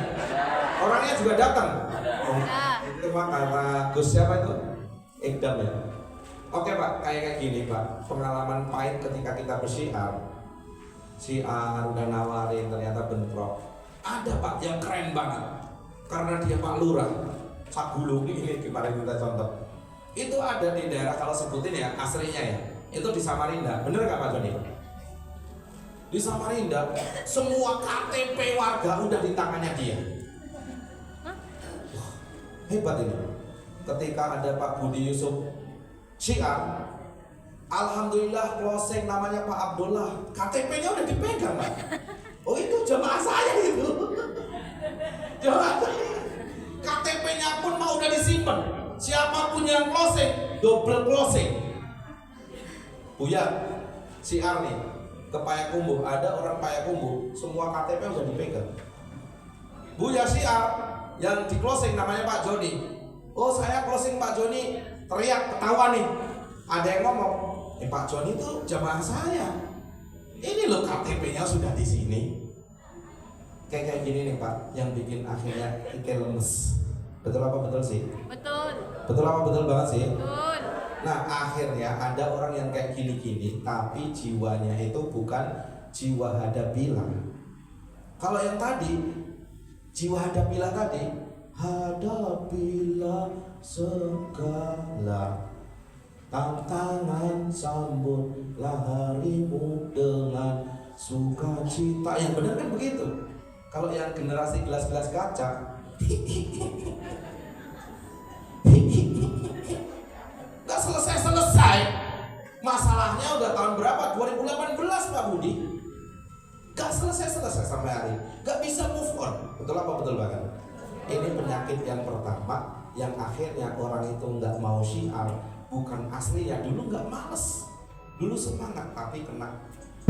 Orangnya juga datang. Itu Pak kata Gus siapa itu? Ikdam ya. Oke Pak, kayak gini Pak. Pengalaman pahit ketika kita bersyiar. Syiar udah nawarin ternyata bentrok. Ada Pak yang keren banget. Karena dia Pak Lurah. Sagulung ini kemarin kita contoh. Itu ada di daerah kalau sebutin ya aslinya ya. Itu di Samarinda. Bener gak Pak Joni? Di Samarinda semua KTP warga udah di tangannya dia. Wah, hebat ini. Ketika ada Pak Budi Yusuf syiar, alhamdulillah closing namanya Pak Abdullah, KTP-nya udah dipegang Pak. Oh itu jemaah saya gitu. Jemaah saya. KTP-nya pun mau udah disimpan. Siapapun yang closing, double closing. Buya, syiar nih ke Payakumbuh, ada orang Payakumbuh, semua KTP udah dipegang. Buya syiar yang di closing namanya Pak Joni. Oh saya closing Pak Joni, teriak ketawa nih. Ada yang ngomong, Pak Joni itu jamaah saya. Ini loh KTP-nya sudah di sini. Kayak gini nih Pak, yang bikin akhirnya Ike lemes. Betul apa betul sih? Betul. Betul apa betul banget sih? Betul. Nah akhirnya ada orang yang kayak gini-gini, tapi jiwanya itu bukan jiwa hadapilah. Kalau yang tadi, jiwa hadapilah tadi, hadapilah segala tantangan, sambutlah harimu dengan sukacita. Yang benar kan begitu. Kalau yang generasi gelas-gelas kaca, gak selesai-selesai. Masalahnya udah tahun berapa? 2018 Pak Budi. Gak selesai-selesai sampai hari. Gak bisa move on. Betul apa betul banget? Ini penyakit yang pertama, yang akhirnya orang itu nggak mau syiar. Bukan asli ya, dulu nggak males, dulu semangat, tapi kena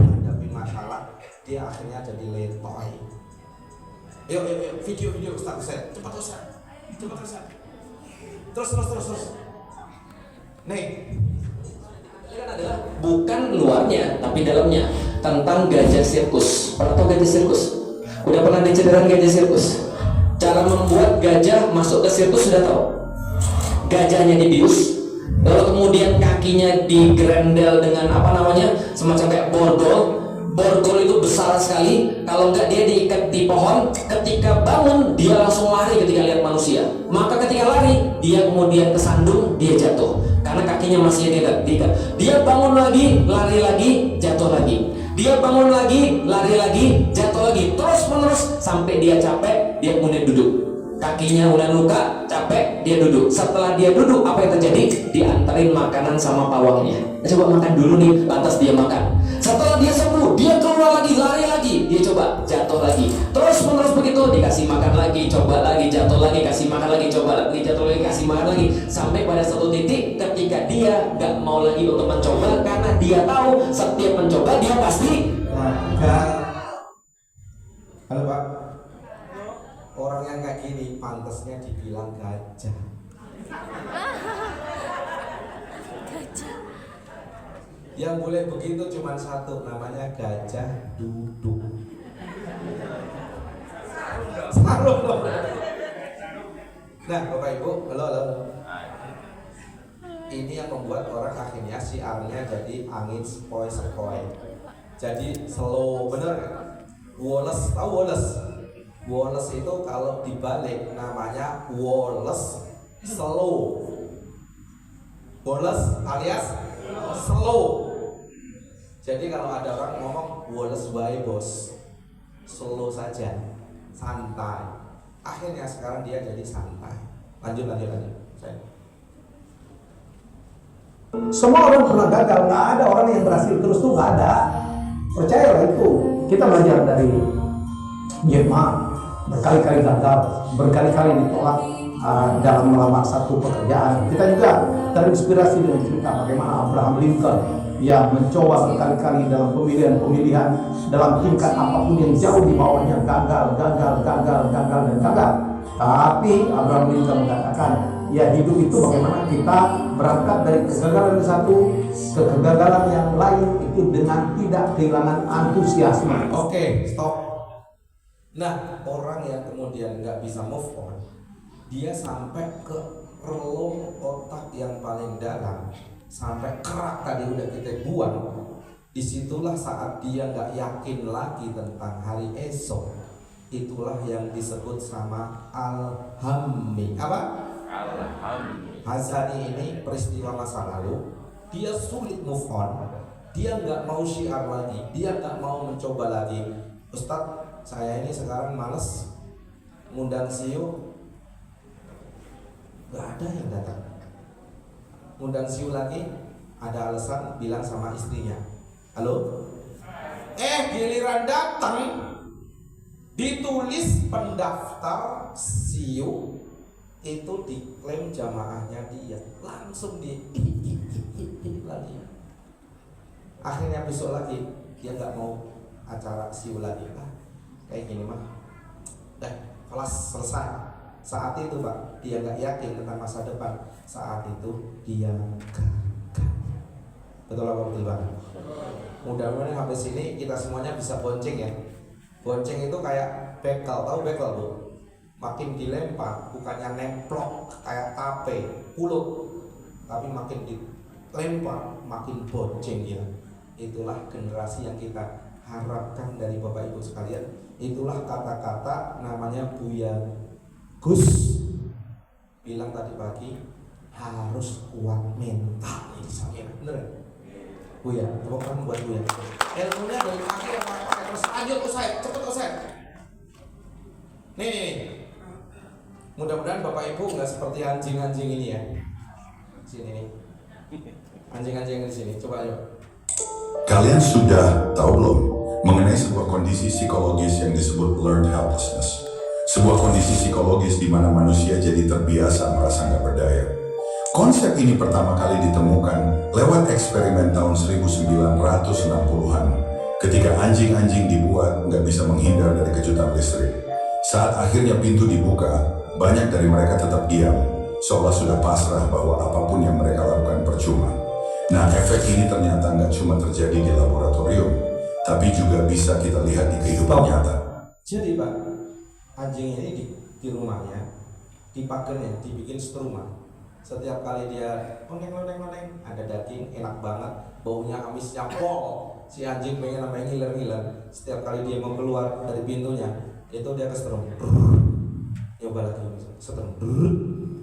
menghadapi masalah, dia akhirnya jadi letoy. Yuk, video Ustaz, cepat Ustaz. Terus. Nih, ini kan adalah bukan luarnya tapi dalamnya, tentang gajah sirkus. Pernah tahu gajah sirkus? Udah pernah diceritain gajah sirkus? Cara membuat gajah masuk ke sirkus sudah tahu? Gajahnya dibius, lalu kemudian kakinya digrendel dengan apa namanya, semacam kayak borgol. Borgol itu besar sekali, kalau enggak dia diikat di pohon. Ketika bangun dia langsung lari ketika lihat manusia. Maka ketika lari dia kemudian kesandung, dia jatuh karena kakinya masih diikat. Dia bangun lagi, lari lagi, jatuh lagi. Dia bangun lagi, lari lagi, jatuh lagi, terus menerus sampai dia capek. dia kemudian duduk. Kakinya mulai luka, capek, dia duduk. Setelah dia duduk, apa yang terjadi? Diantarin makanan sama pawangnya. Coba makan dulu nih, lantas dia makan. Setelah dia sembuh, dia keluar lagi, lari lagi. Dia coba, jatuh lagi. Terus menerus begitu, dikasih makan lagi, coba lagi, jatuh lagi, kasih makan lagi, coba lagi, jatuh lagi, kasih makan lagi. Sampai pada satu titik ketika dia gak mau lagi untuk mencoba, karena dia tahu setiap mencoba dia pasti gagal. Halo Pak. Orang yang kayak gini pantasnya dibilang gajah. Yang boleh begitu cuma satu, namanya gajah duduk. Sarung dong. Nah Bapak Ibu, halo. Ini yang membuat orang akhirnya siarnya jadi angin sepoi-sepoi. Jadi slow, bener kan? Wallace, tahu Wallace? Wallace itu kalau dibalik namanya Wallace slow. Wallace alias slow. Jadi kalau ada orang ngomong Wallace wae bos, slow saja, santai. Akhirnya sekarang dia jadi santai. Lanjut. Semua orang pernah gagal, nggak ada orang yang berhasil terus tuh, nggak ada. Percayalah itu. Kita belajar dari Jack Ma, berkali-kali gagal, berkali-kali ditolak dalam melamar satu pekerjaan. Kita juga terinspirasi dengan cerita bagaimana Abraham Lincoln yang mencoba berkali-kali dalam pemilihan dalam tingkat apapun yang jauh di bawahnya, gagal. Tapi Abraham Lincoln mengatakan, ya hidup itu bagaimana kita berangkat dari kegagalan yang satu ke kegagalan yang lain itu dengan tidak kehilangan antusiasme. Oke, stop. Nah, orang yang kemudian nggak bisa move on, dia sampai ke relung otak yang paling dalam, sampai kerak tadi udah kita buang. Disitulah saat dia nggak yakin lagi tentang hari esok. Itulah yang disebut sama al-hammi. Apa? Hazani ini peristiwa masa lalu, dia sulit move on, dia nggak mau syiar lagi, dia nggak mau mencoba lagi. Ustadz, saya ini sekarang males ngundang siu, nggak ada yang datang. Ngundang siu lagi, ada alasan bilang sama istrinya, halo, giliran datang ditulis pendaftar siu itu diklaim jamaahnya dia, langsung di lagi. Akhirnya besok lagi dia nggak mau acara siu lagi. Kayak gini mah, kelas selesai. Saat itu Pak, dia nggak yakin tentang masa depan. Saat itu dia gagal. Betul apa betul Pak? Mudah-mudahan sampai sini kita semuanya bisa bonceng ya. Bonceng itu kayak bekel, tahu bekel Bu? Makin dilempar, bukannya nemplok kayak tape, pulut, tapi makin dilempar, makin bonceng ya. Itulah generasi yang kita harapkan dari Bapak Ibu sekalian. Itulah kata-kata namanya Buya Gus bilang tadi pagi, harus kuat mental. Ini saya bener. Buya, tepuk tangan buat Buya. Ilmunya dari pagi yang pakai terus lanjut usai, cepet usai. Nih. Mudah-mudahan Bapak Ibu nggak seperti anjing-anjing ini ya. Sini nih. Anjing-anjing di sini. Coba ayo. Kalian sudah tahu belum mengenai sebuah kondisi psikologis yang disebut learned helplessness? Sebuah kondisi psikologis di mana manusia jadi terbiasa merasa nggak berdaya. Konsep ini pertama kali ditemukan lewat eksperimen tahun 1960-an ketika anjing-anjing dibuat nggak bisa menghindar dari kejutan listrik. Saat akhirnya pintu dibuka, banyak dari mereka tetap diam, seolah sudah pasrah bahwa apapun yang mereka lakukan percuma. Nah, efek ini ternyata nggak cuma terjadi di laboratorium, tapi juga bisa kita lihat di kehidupan nyata. Jadi Pak, anjing ini di rumahnya, dipagernya, dibikin setruma. Setiap kali dia loneng, ada daging, enak banget, baunya amisnya pol. Si anjing pengen namanya ngiler-ngiler. Setiap kali dia mau keluar dari pintunya, itu dia kesetrum. Coba lagi setrum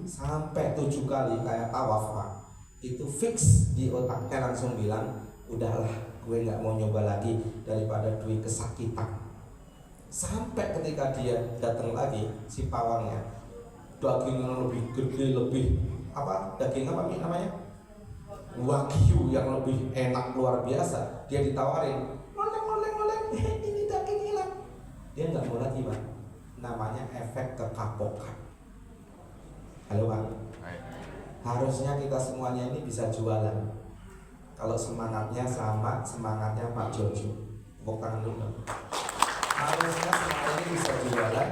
sampai 7 kali kayak tawaf Pak. Itu fix di otaknya langsung bilang, udahlah gue nggak mau nyoba lagi daripada duit kesakitan. Sampai ketika dia datang lagi, si pawangnya, dagingnya lebih gede, lebih apa? Daging apa namanya? Wagyu yang lebih enak luar biasa. Dia ditawarin, oleng, ini daging hilang. Dia nggak mau lagi, Pak. Namanya efek kekapokan. Halo, Pak. Harusnya kita semuanya ini bisa jualan. Kalau semangatnya sama semangatnya Pak Jojo, tepuk tangan dulu. Harusnya semuanya ini bisa jualan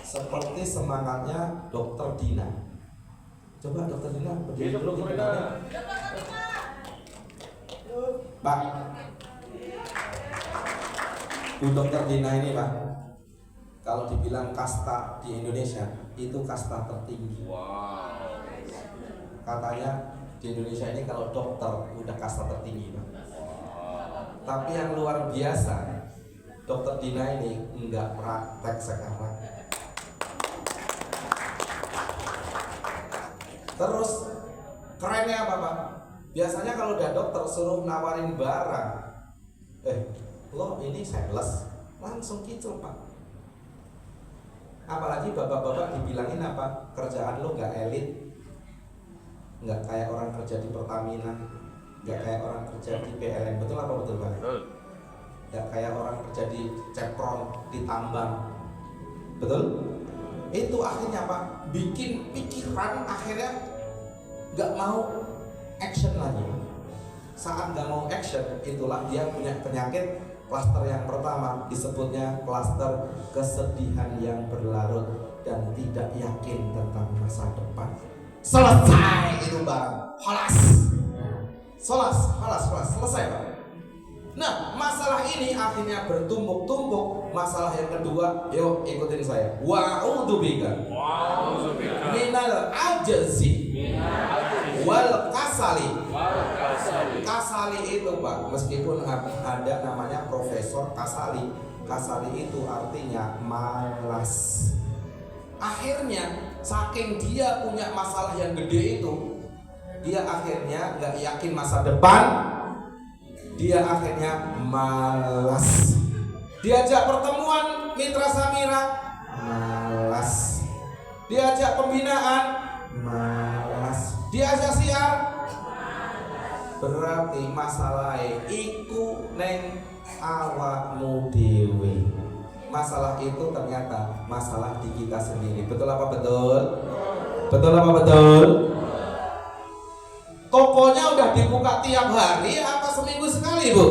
seperti semangatnya Dokter Dina. Coba Dokter Dina berdiri dulu kita. Pak, Bu Dokter Dina ini, Pak, kalau dibilang kasta di Indonesia itu kasta tertinggi. Katanya di Indonesia ini kalau dokter udah kasta tertinggi, Pak. Tapi yang luar biasa, Dokter Dina ini enggak praktek sekarang. Terus kerennya apa, Pak? Biasanya kalau udah dokter suruh nawarin barang, lo ini sales, langsung kicau, Pak. Apalagi bapak-bapak dibilangin apa? Kerjaan lo nggak elit, nggak kayak orang kerja di Pertamina, nggak kayak orang kerja di PLN. Betul apa betul, Pak? Nggak kayak orang kerja di Chevron, di tambang. Betul? Itu akhirnya, Pak, bikin pikiran akhirnya nggak mau action lagi. Saat nggak mau action, itulah dia punya penyakit. Klaster yang pertama disebutnya klaster kesedihan yang berlarut dan tidak yakin tentang masa depan. Selesai itu, Bang. Halas, selesai, Bang. Nah, masalah ini akhirnya bertumpuk-tumpuk. Masalah yang kedua, yuk ikutin saya. Wa'udzubika minal ajzi wal kasali. Kasali itu, Pak, meskipun ada namanya Profesor Kasali. Kasali itu artinya malas. Akhirnya saking dia punya masalah yang gede itu, dia akhirnya nggak yakin masa depan. Dia akhirnya malas. Diajak pertemuan mitra Samira, malas. Diajak pembinaan, malas. Diajak siar, berarti masalahnya iku neng awakmu dewe. Masalah itu ternyata masalah di kita sendiri. Betul apa betul? Betul apa betul? Tokonya udah dibuka tiap hari apa seminggu sekali, Bu?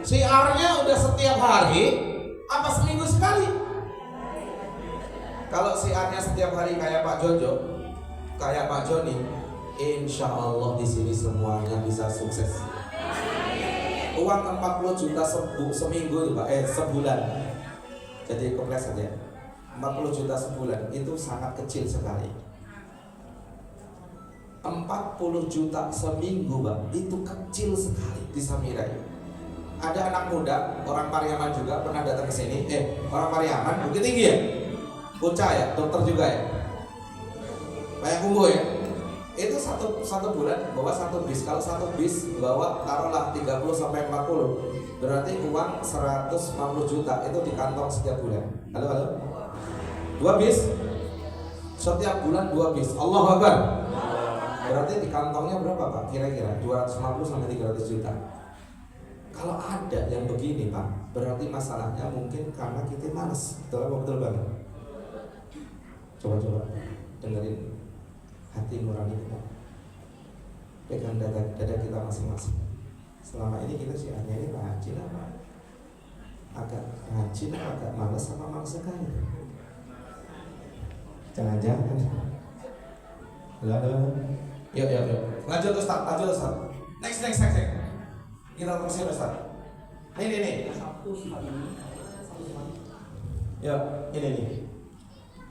Siarnya udah setiap hari apa seminggu sekali? Kalau siarnya setiap hari kayak Pak Jojo, kayak Pak Joni, insya Allah di sini semuanya bisa sukses. Uang 40 juta seminggu, Pak, sebulan. Jadi kepleset ya. 40 juta sebulan itu sangat kecil sekali. 40 juta seminggu, Bang, itu kecil sekali di Samira. Ada anak muda, orang Pariaman juga pernah datang ke sini. Orang Pariaman, Bukit Tinggi ya? Uca ya, dokter juga ya? Payakumbuh ya? Itu satu bulan bawa satu bis. Kalau satu bis bawa taruhlah 30 sampai 40, berarti uang 150 juta itu di kantong setiap bulan. Halo? 2 bis setiap bulan, 2 bis. Allahu Akbar. Berarti di kantongnya berapa, Pak? Kira-kira 250 sampai 300 juta. Kalau ada yang begini, Pak, berarti masalahnya mungkin karena kita malas. Betul apa betul, Bang? Coba dengerin hati nurani kita. Pegang dada kita masing-masing. Selama ini kita siarnya ini rajin apa? Agak rajin, agak malas sama malas sekali. Jangan-jangan. Halo. Yuk. Lanjut Ustaz. Next. Kita terusin, Ustaz. Nih. Yuk, ini.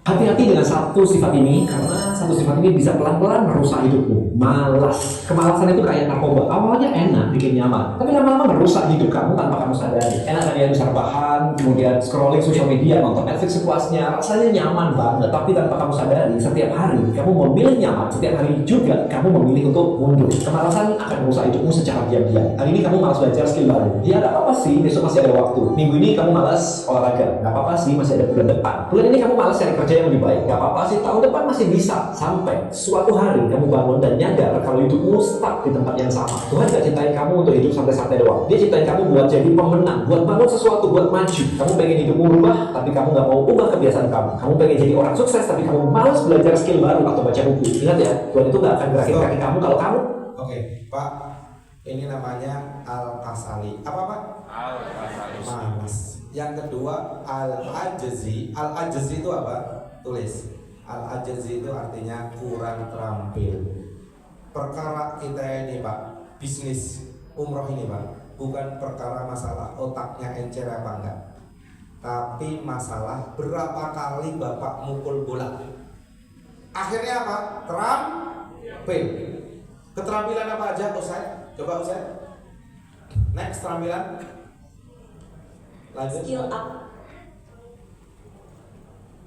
Hati-hati dengan satu sifat ini, karena satu sifat ini bisa pelan-pelan merusak hidupmu. Malas. Kemalasan itu kayak narkoba. Awalnya enak, bikin nyaman, tapi lama-lama merusak hidup kamu tanpa kamu sadari. Enak tadi yang bisa rebahan, makan, kemudian scrolling social media, nonton Netflix sepuasnya, rasanya nyaman banget. Tapi tanpa kamu sadari, setiap hari kamu memilih nyaman, setiap hari juga kamu memilih untuk mundur. Kemalasan akan merusak hidupmu secara diam-diam. Hari ini kamu malas belajar skill baru. Ya nggak apa-apa sih, besok masih ada waktu. Minggu ini kamu malas olahraga, nggak apa-apa sih, masih ada bulan depan. Bulan ini kamu malas cari kerja yang lebih baik, nggak apa-apa sih, tahun depan masih bisa. Sampai suatu hari kamu bangun dan nyadar kalau hidupmu stuck di tempat yang sama. Tuhan gak cintain kamu untuk hidup santai-santai doang. Dia cintain kamu buat jadi pemenang, buat bangun sesuatu, buat maju. Kamu pengen hidupmu berubah, tapi kamu gak mau ubah kebiasaan kamu. Kamu pengen jadi orang sukses, tapi kamu malas belajar skill baru atau baca buku. Ingat ya, Tuhan itu gak akan gerakin kaki kamu kalau kamu. Oke, Pak. Ini namanya Al-Kasali. Apa Pak? Al-Kasali. Malas. Yang kedua Al-Ajzi. Al-Ajzi itu apa? Tulis. Al-Ajzi itu artinya kurang terampil. Perkara kita ini Pak, bisnis umroh ini Pak, bukan perkara masalah otaknya encer apa enggak, tapi masalah berapa kali Bapak mukul bola. Akhirnya apa? Terampil. Keterampilan apa aja Ustaz? Coba Ustaz. Next, keterampilan. Lanjut. Skill up.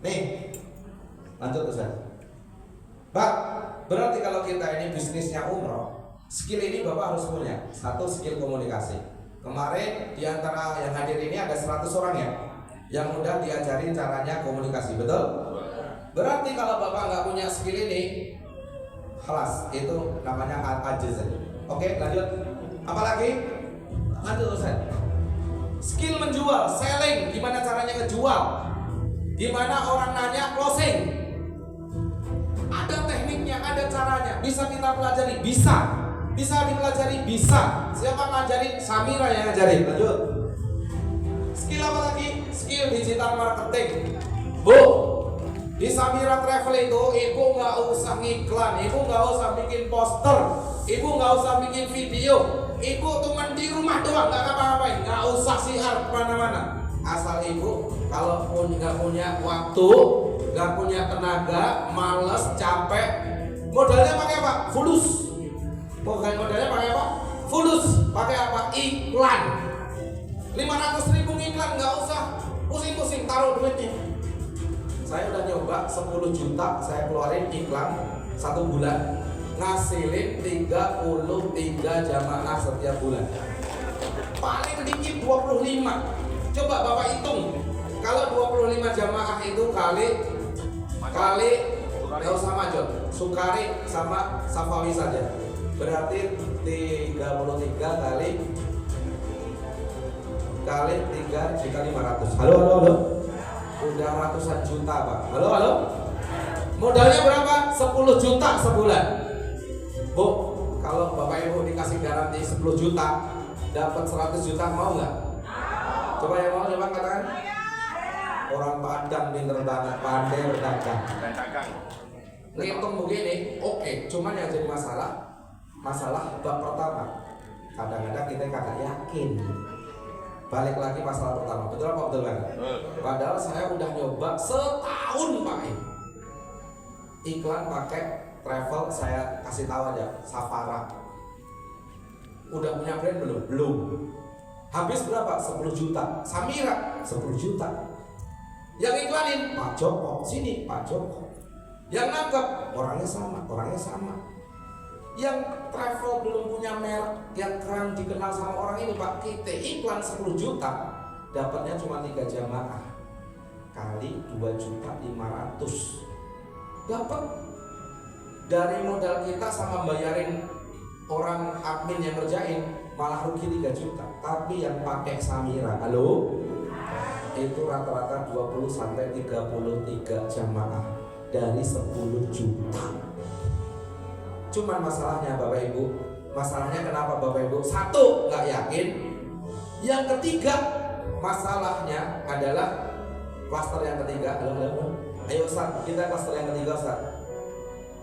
Nih, lanjut Ustaz. Pak, berarti kalau kita ini bisnisnya umroh, skill ini Bapak harus punya. Satu, skill komunikasi. Kemarin di antara yang hadir ini ada 100 orang ya, yang udah diajarin caranya komunikasi, betul? Berarti kalau Bapak nggak punya skill ini, kelas itu namanya al-ajiz. Oke, lanjut. Apalagi? Lanjut Ustaz. Skill menjual, selling, gimana caranya ngejual? Gimana orang nanya closing? Ada tekniknya, ada caranya. Bisa kita pelajari? Bisa. Bisa dipelajari? Bisa. Siapa ngajarin? Samira yang ngajarin. Lanjut. Skill apa lagi? Skill digital marketing. Bu, di Samira Travel itu ibu nggak usah ngiklan, ibu nggak usah bikin poster, ibu nggak usah bikin video, ibu cuma di rumah doang, nggak ngapa-ngapain, nggak usah siar kemana-mana. Asal ibu kalau nggak punya waktu, nggak punya tenaga, males, capek, modalnya pakai apa? Fulus. Bukan modalnya pakai apa? Fulus. Pakai apa? Iklan. 500.000 iklan, nggak usah pusing-pusing taruh duitnya. Saya udah nyoba 10 juta saya keluarin iklan 1 bulan, ngasilin 33 jamaah setiap bulan. Paling dikit 25. Coba Bapak hitung, kalau 25 jamaah itu kali nggak usah majot, Sukari sama Safawi saja, berarti 33 kali 3.500.000. Halo. Udah ratusan juta Pak. Halo. Modalnya berapa? 10 juta sebulan. Bu, kalau Bapak Ibu dikasih garansi 10 juta, dapat 100 juta, mau nggak? Coba yang mau, coba katakan. Orang Padang pinter banget, pandai berdagang. Ngitung begini, oke. Cuman yang jadi masalah bab pertama. Kadang-kadang kita kagak yakin. Balik lagi masalah pertama, betul apa betul kan? Padahal saya udah nyoba setahun Pak. Iklan pakai travel saya kasih tahu aja, Safara. Udah punya brand belum? Belum. Habis berapa? 10 juta. Samira 10 juta. Yang iklanin Pak Joko, sini Pak Joko. Yang nangkep orangnya sama. Yang travel belum punya merek yang keren dikenal sama orang ini Pak, kita iklan 10 juta dapatnya cuma 3 jamaah kali 2.500.000. Dapat dari modal kita sama bayarin orang admin yang kerjain malah rugi 3 juta. Tapi yang pakai Samira, halo, itu rata-rata 20 sampai 33 jamaah dari 10 juta. Cuman masalahnya Bapak Ibu, masalahnya kenapa Bapak Ibu? Satu, nggak yakin. Yang ketiga, masalahnya adalah klaster yang ketiga. Halo. Ayo Ustaz, kita klaster yang ketiga Ustaz.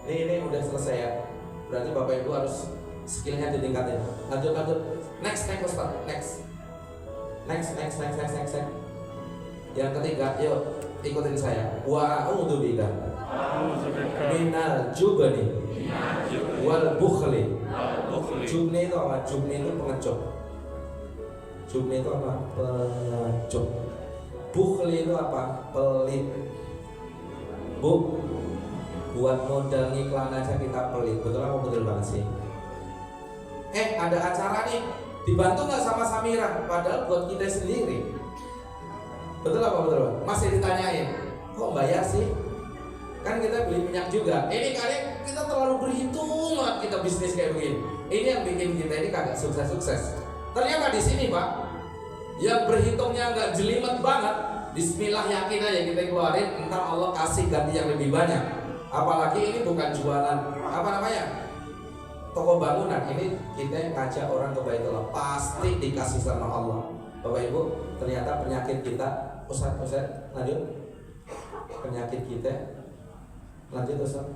Ini udah selesai ya. Berarti Bapak Ibu harus skillnya ditingkatin. Lanjut. Next Ustaz, next. Yang ketiga, yuk ikutin saya. Wa a'udzubika minal jubni wal bukhli. Jubni itu apa? Jubni itu pengecut. Bukhl itu apa? Pelit. Bu, buat modal ngiklan aja kita pelit. Betul apa betul banget sih? Ada acara nih, dibantu nggak sama Samira? Padahal buat kita sendiri. Betul apa betul? Masih ditanyain, kok bayar sih? Kan kita beli minyak juga. Ini kali kita terlalu berhitung banget kita bisnis kayak begini. Ini yang bikin kita ini kagak sukses-sukses. Ternyata di sini Pak, yang berhitungnya nggak jelimet banget, Bismillah yakin aja kita keluarin, entar Allah kasih ganti yang lebih banyak. Apalagi ini bukan jualan apa namanya, toko bangunan. Ini kita ngajak orang ke Baitullah, pasti dikasih sama Allah. Bapak Ibu, ternyata penyakit kita, Ustaz lanjut. Penyakit kita lanjut Ustaz.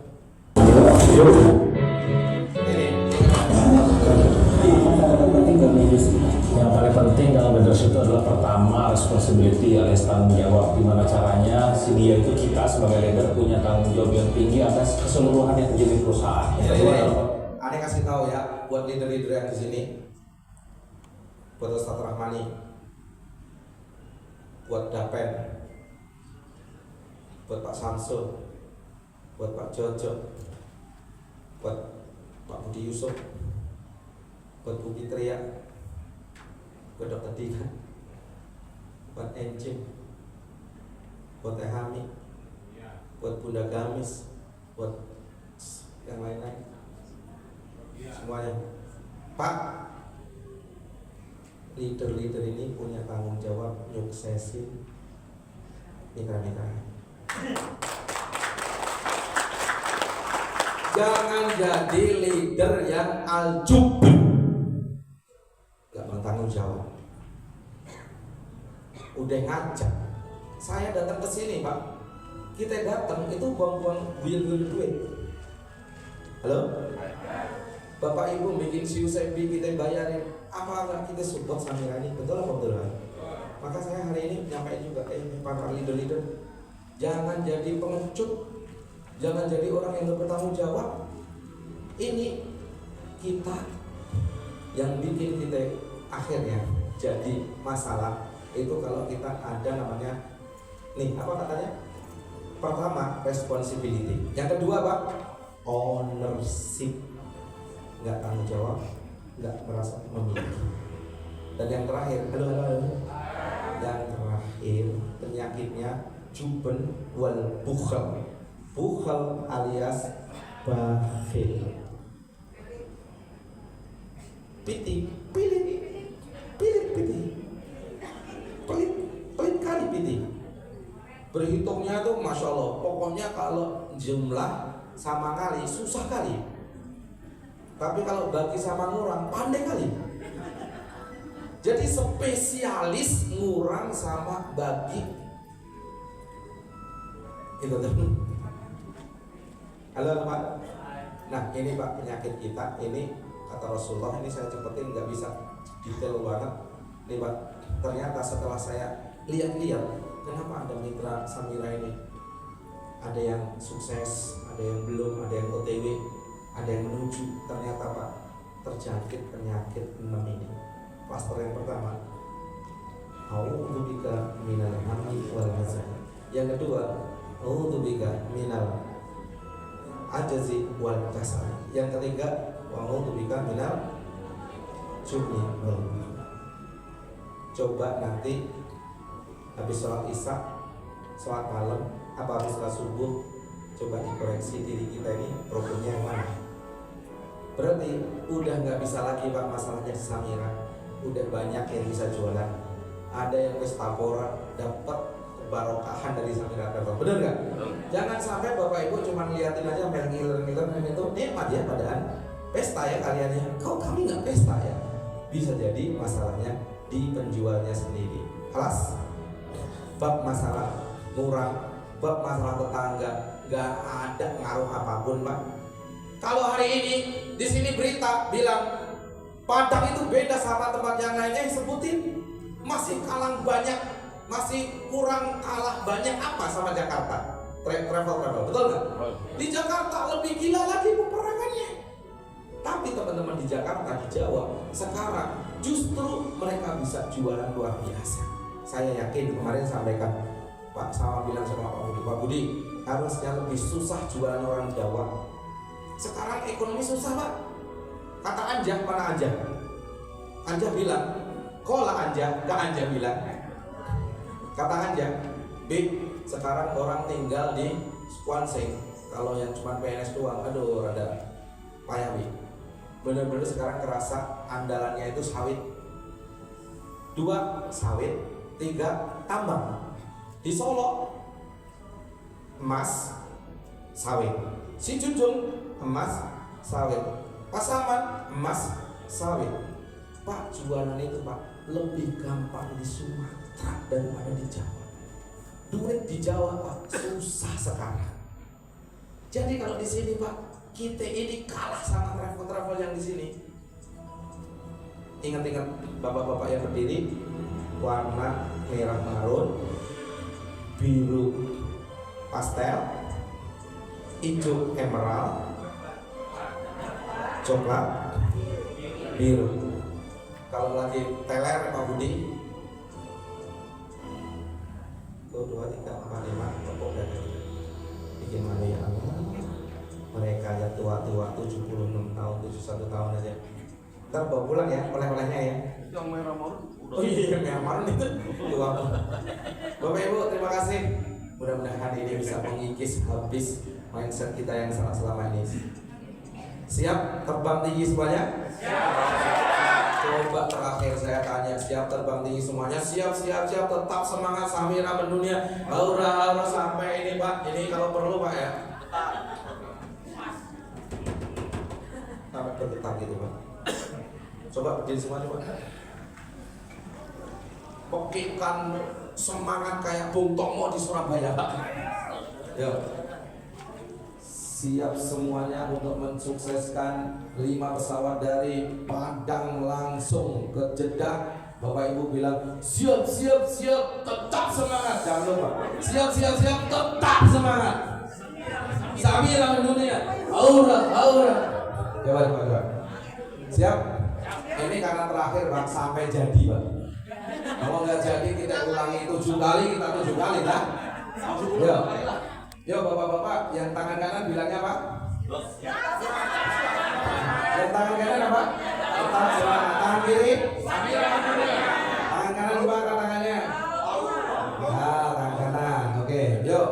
Yang paling penting dalam leadership itu adalah pertama responsibility alias tanggung jawab. Gimana caranya si dia itu kita sebagai leader punya tanggung jawab yang tinggi atas keseluruhan yang terjadi di perusahaan. Aneh kasih tahu ya buat leader-leader yang di sini, buat Ustaz Rahmani, buat Dapen, buat Pak Samsul, buat Pak Jojo, buat Pak Budi Yusuf, buat Bu Fitria, buat Dr. Dika, buat Encim, buat Teh Hami, buat Bunda Gamis, buat yang lain-lain, semuanya. Pak, leader-leader ini punya tanggung jawab nyuksesin mitra-mitra. Jangan jadi leader yang aljub, gak bertanggung jawab. Udah ngajak, saya datang ke sini Pak, kita datang itu buang-buang buyel-buyel duit. Halo? Bapak Ibu bikin CUCB kita bayarin, apa enggak kita support Samira ini? Betul apa betul? Maka saya hari ini menyampaikan juga para leader-leader, jangan jadi pengecut, jangan jadi orang yang gak bertanggung jawab. Ini kita yang bikin kita akhirnya jadi masalah itu kalau kita ada namanya nih apa katanya? Pertama responsibility, yang kedua Pak ownership, nggak tanggung jawab, nggak merasa memiliki, dan yang terakhir yang terakhir penyakitnya juben wal bukhl. Bukhl alias bakhil. Piti, pelit kali piti. Berhitungnya tuh masya Allah, pokoknya kalau jumlah sama kali susah kali, tapi kalau bagi sama ngurang pandai kali. Jadi spesialis ngurang sama bagi itu tuh. Halo Pak. Nah ini Pak penyakit kita ini. Kata Rasulullah, ini saya cepetin nggak bisa detail banget nih Pak. Ternyata setelah saya lihat-lihat, kenapa ada mitra Samira ini, ada yang sukses, ada yang belum, ada yang OTW, ada yang menuju. Ternyata Pak terjangkit penyakit 6 ini. Klaster yang pertama, a'udzubika minal hammi wal hazan. Yang kedua, a'udzubika minal ajzi wal kasal. Yang ketiga, wa'udzubika minal jubni wal bukhl. Coba nanti habis sholat isya, sholat malam, apa habis sholat subuh, coba dikoreksi diri kita ini problemnya yang mana. Berarti udah nggak bisa lagi Pak masalahnya di Samira, udah banyak yang bisa jualan. Ada yang wis tapora dapat kebarokahan dari Samira Travel, bener nggak? Jangan sampai Bapak Ibu cuma liatin aja main ngiler-ngiler itu nikmat ya padahal pesta ya kaliannya. Kok kami nggak pesta ya? Bisa jadi masalahnya di penjualnya sendiri. Kelas bab masalah murah, bab masalah tetangga, nggak ada ngaruh apapun Pak. Kalau hari ini di sini berita bilang Padang itu beda sama tempat yang lainnya, sebutin masih kalah banyak, masih kurang kalah banyak apa sama Jakarta? Travel, betul nggak? Di Jakarta lebih gila lagi peperangannya. Tapi teman-teman di Jakarta, di Jawa sekarang justru mereka bisa jualan luar biasa. saya yakin kemarin sampaikan Pak sama bilang sama Pak Budi harusnya lebih susah jualan orang Jawa. Sekarang ekonomi susah Pak. Kata Anja, mana Anja? Anja bilang, kola Anja, gak Anja bilang. Kata Anja, sekarang orang tinggal di Swansea. Kalau yang cuma PNS doang, aduh rada payah Bi. Bener-bener sekarang kerasa andalannya itu sawit. 2 sawit, 3 tambang. Di Solo emas sawit, si Junjung emas sawit, Pasaman emas sawit. Pak, jualan itu Pak lebih gampang di Sumatera daripada di Jawa. Duit di Jawa Pak susah sekarang. Jadi kalau di sini Pak, kita ini kalah sama travel-travel yang di sini. Ingat-ingat bapak-bapak yang berdiri, warna merah marun, biru pastel, hijau emerald, coklat, biru. Kalau lagi teler Pak Budi, 1, 2, 3, 4, 5, topok dan bikin mana ya? Mereka ya tua-tua 76 tahun, 71 tahun aja. Ntar bawa pulang ya oleh-olehnya ya. Yang merah marun. Oh iya, yang merah marun itu tua. Bapak Ibu terima kasih. Mudah-mudahan ini bisa mengikis habis mindset kita yang salah selama ini. Siap terbang tinggi semuanya? Siap. Coba terakhir saya tanya, siap terbang tinggi semuanya? Siap, tetap semangat Samira mendunia. Aura sampai ini Pak, ini kalau perlu Pak ya. Sampai bergetar gitu Pak. Coba berdiri semua coba. Pokikan semangat kayak Bung Tomo di Surabaya. Yuk. Siap semuanya untuk mensukseskan 5 pesawat dari Padang langsung ke Jeddah. Bapak Ibu bilang siap, tetap semangat. Jangan lupa. Siap, tetap semangat. Samira dunia. Aura. Coba. Siap? Ini karena terakhir Pak, sampai jadi Pak. Kalau nggak jadi kita ulangi 7 kali, kita 7 kali lah. Yo bapak-bapak, yang tangan kanan bilangnya apa? Yang tangan kanan apa? Tetap semangat. Tangan kiri? Tangan kanan juga angkat tangannya. Nah, tangan kanan. Oke, yuk.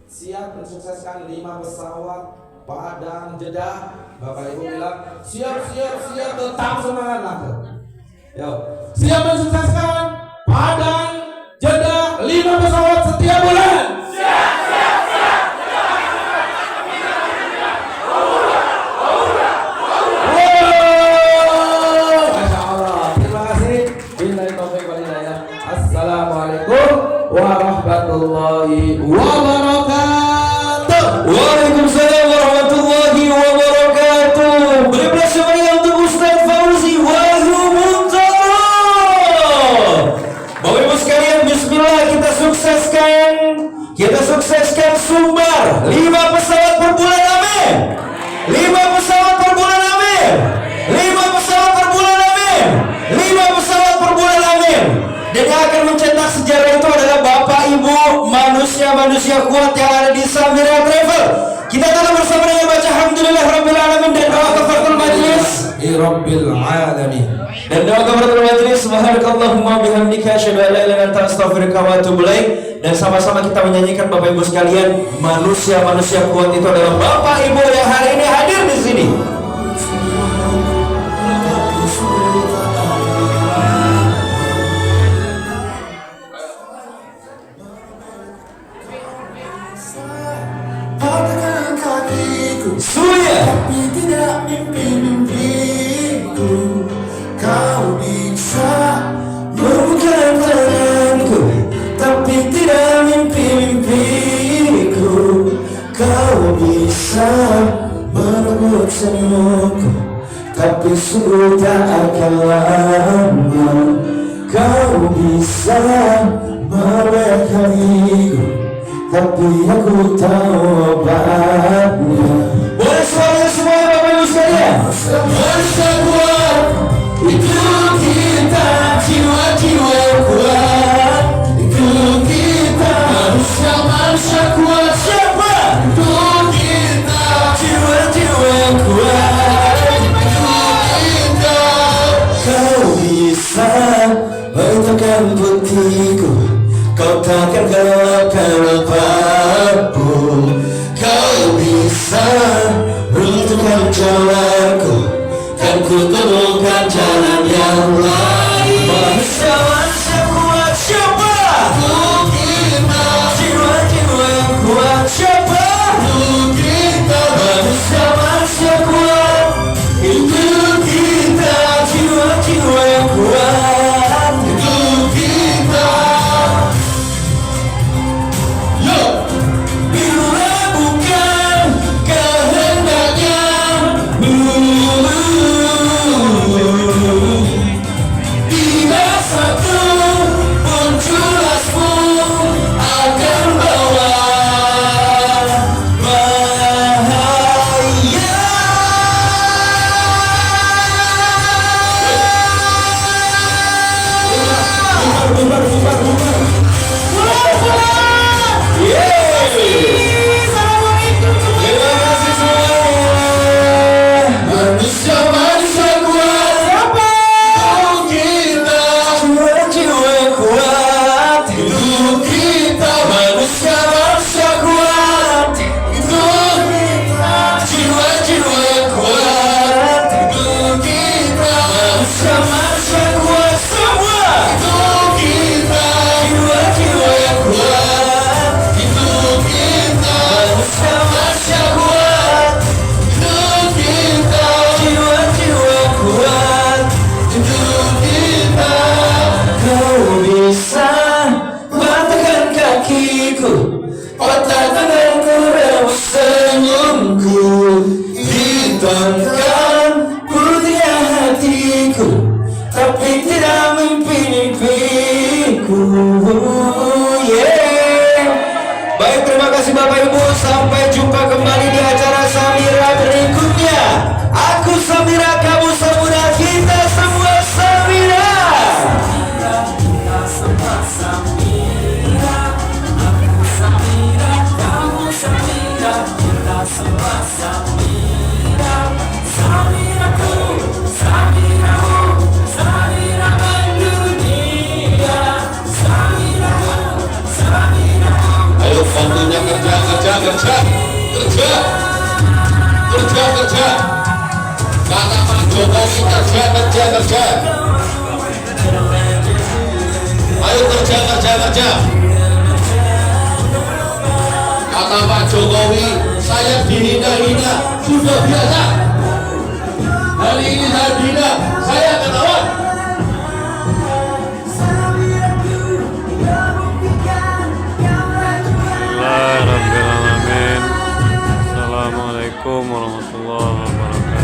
Siap mensukseskan 5 pesawat Padang Jeddah. Bapak Ibu bilang siap, tetap semangat lah. Yo, siap mensukseskan Padang Jeddah 5 pesawat setiap bulan. Siap. Masya Allah. Terima kasih. Billahi taufiq wal hidayah. Assalamualaikum warahmatullahi wabarakatuh. Waalaikumsalam warahmatullahi wabarakatuh. Beri aplaus meriah untuk Ustaz Fauzi Wahyu Muntara. Bapak Ibu sekalian, bismillah kita sukseskan Sumbar 5 pesawat per bulan, amin. 5 pesawat per bulan, amin. 5 pesawat per bulan, amin. 5 pesawat per bulan, amin. Dan yang akan mencetak sejarah itu adalah Bapak Ibu manusia kuat yang ada di Samira Travel. Kita tetap bersama dengan baca Alhamdulillah Rabbil Alamin dan doa kafaratul majlis Rabbil Alamin. Dan doa kafaratul majlis subhanakallahumma bihamdika asyhadu an la ilaha illa anta astaghfiruka wa atubu ilaik. Dan sama-sama kita menyanyikan Bapak Ibu sekalian, manusia kuat itu adalah Bapak Ibu yang hari ini hadir di sini. Surya. Tapi tidak mimpi-mimpiku, kau bisa Bukan tanganku, tapi tidak mimpi-mimpiku, kau bisa merebut senyumku, tapi sungguh tak akan lama. Kau bisa melekaniku, tapi aku tahu obatnya. boleh suaranya semua Bapak Ibu sekalian. Bersekuat itu kita, jiwa-jiwa takkan gelapkan apapun. Kau bisa runtuhkan jalanku, kan ku temukan jalan yang lain. Manusia kuat siapa? Untuk kita. Jiwa-jiwa yang kuat siapa? Untuk kita. Manusia kuat untuk kita. Jiwa-jiwa yang kuat untuk kita. Yo, bila bukan kehendaknya, tidak satu pun jelasmu akan bawa bahaya. Manusia kuat apa? Untuk kita. Jiwa-jiwa yang kuat untuk kita. Manusia kuat untuk kita. Jiwa-jiwa yang kuat untuk kita. Manusia kuat semua untuk kita. Jiwa-jiwa yang kuat untuk kita. Manusia kuat untuk kita. Jiwa-jiwa yang kuat untuk kita. Kau bisa patahkan kakiku, patahkan rebus senyumku, hitangkan putihnya hatiku, tapi tidak mimpi-mimpiku. Yeah. Baik, terima kasih Bapak Ibu. Sampai jumpa kembali di acara Samira berikutnya. Aku Samira, kamu Samura, kita semua Samira. Ayo waktunya kerja. Kata Pak Jokowi kerja. Ayo kerja. Kata Pak Jokowi, saya dihina-hina sudah biasa. Hari ini saya dihina, saya akan lawan. Alhamdulillahirrahmanirrahim. Assalamualaikum warahmatullahi wabarakatuh.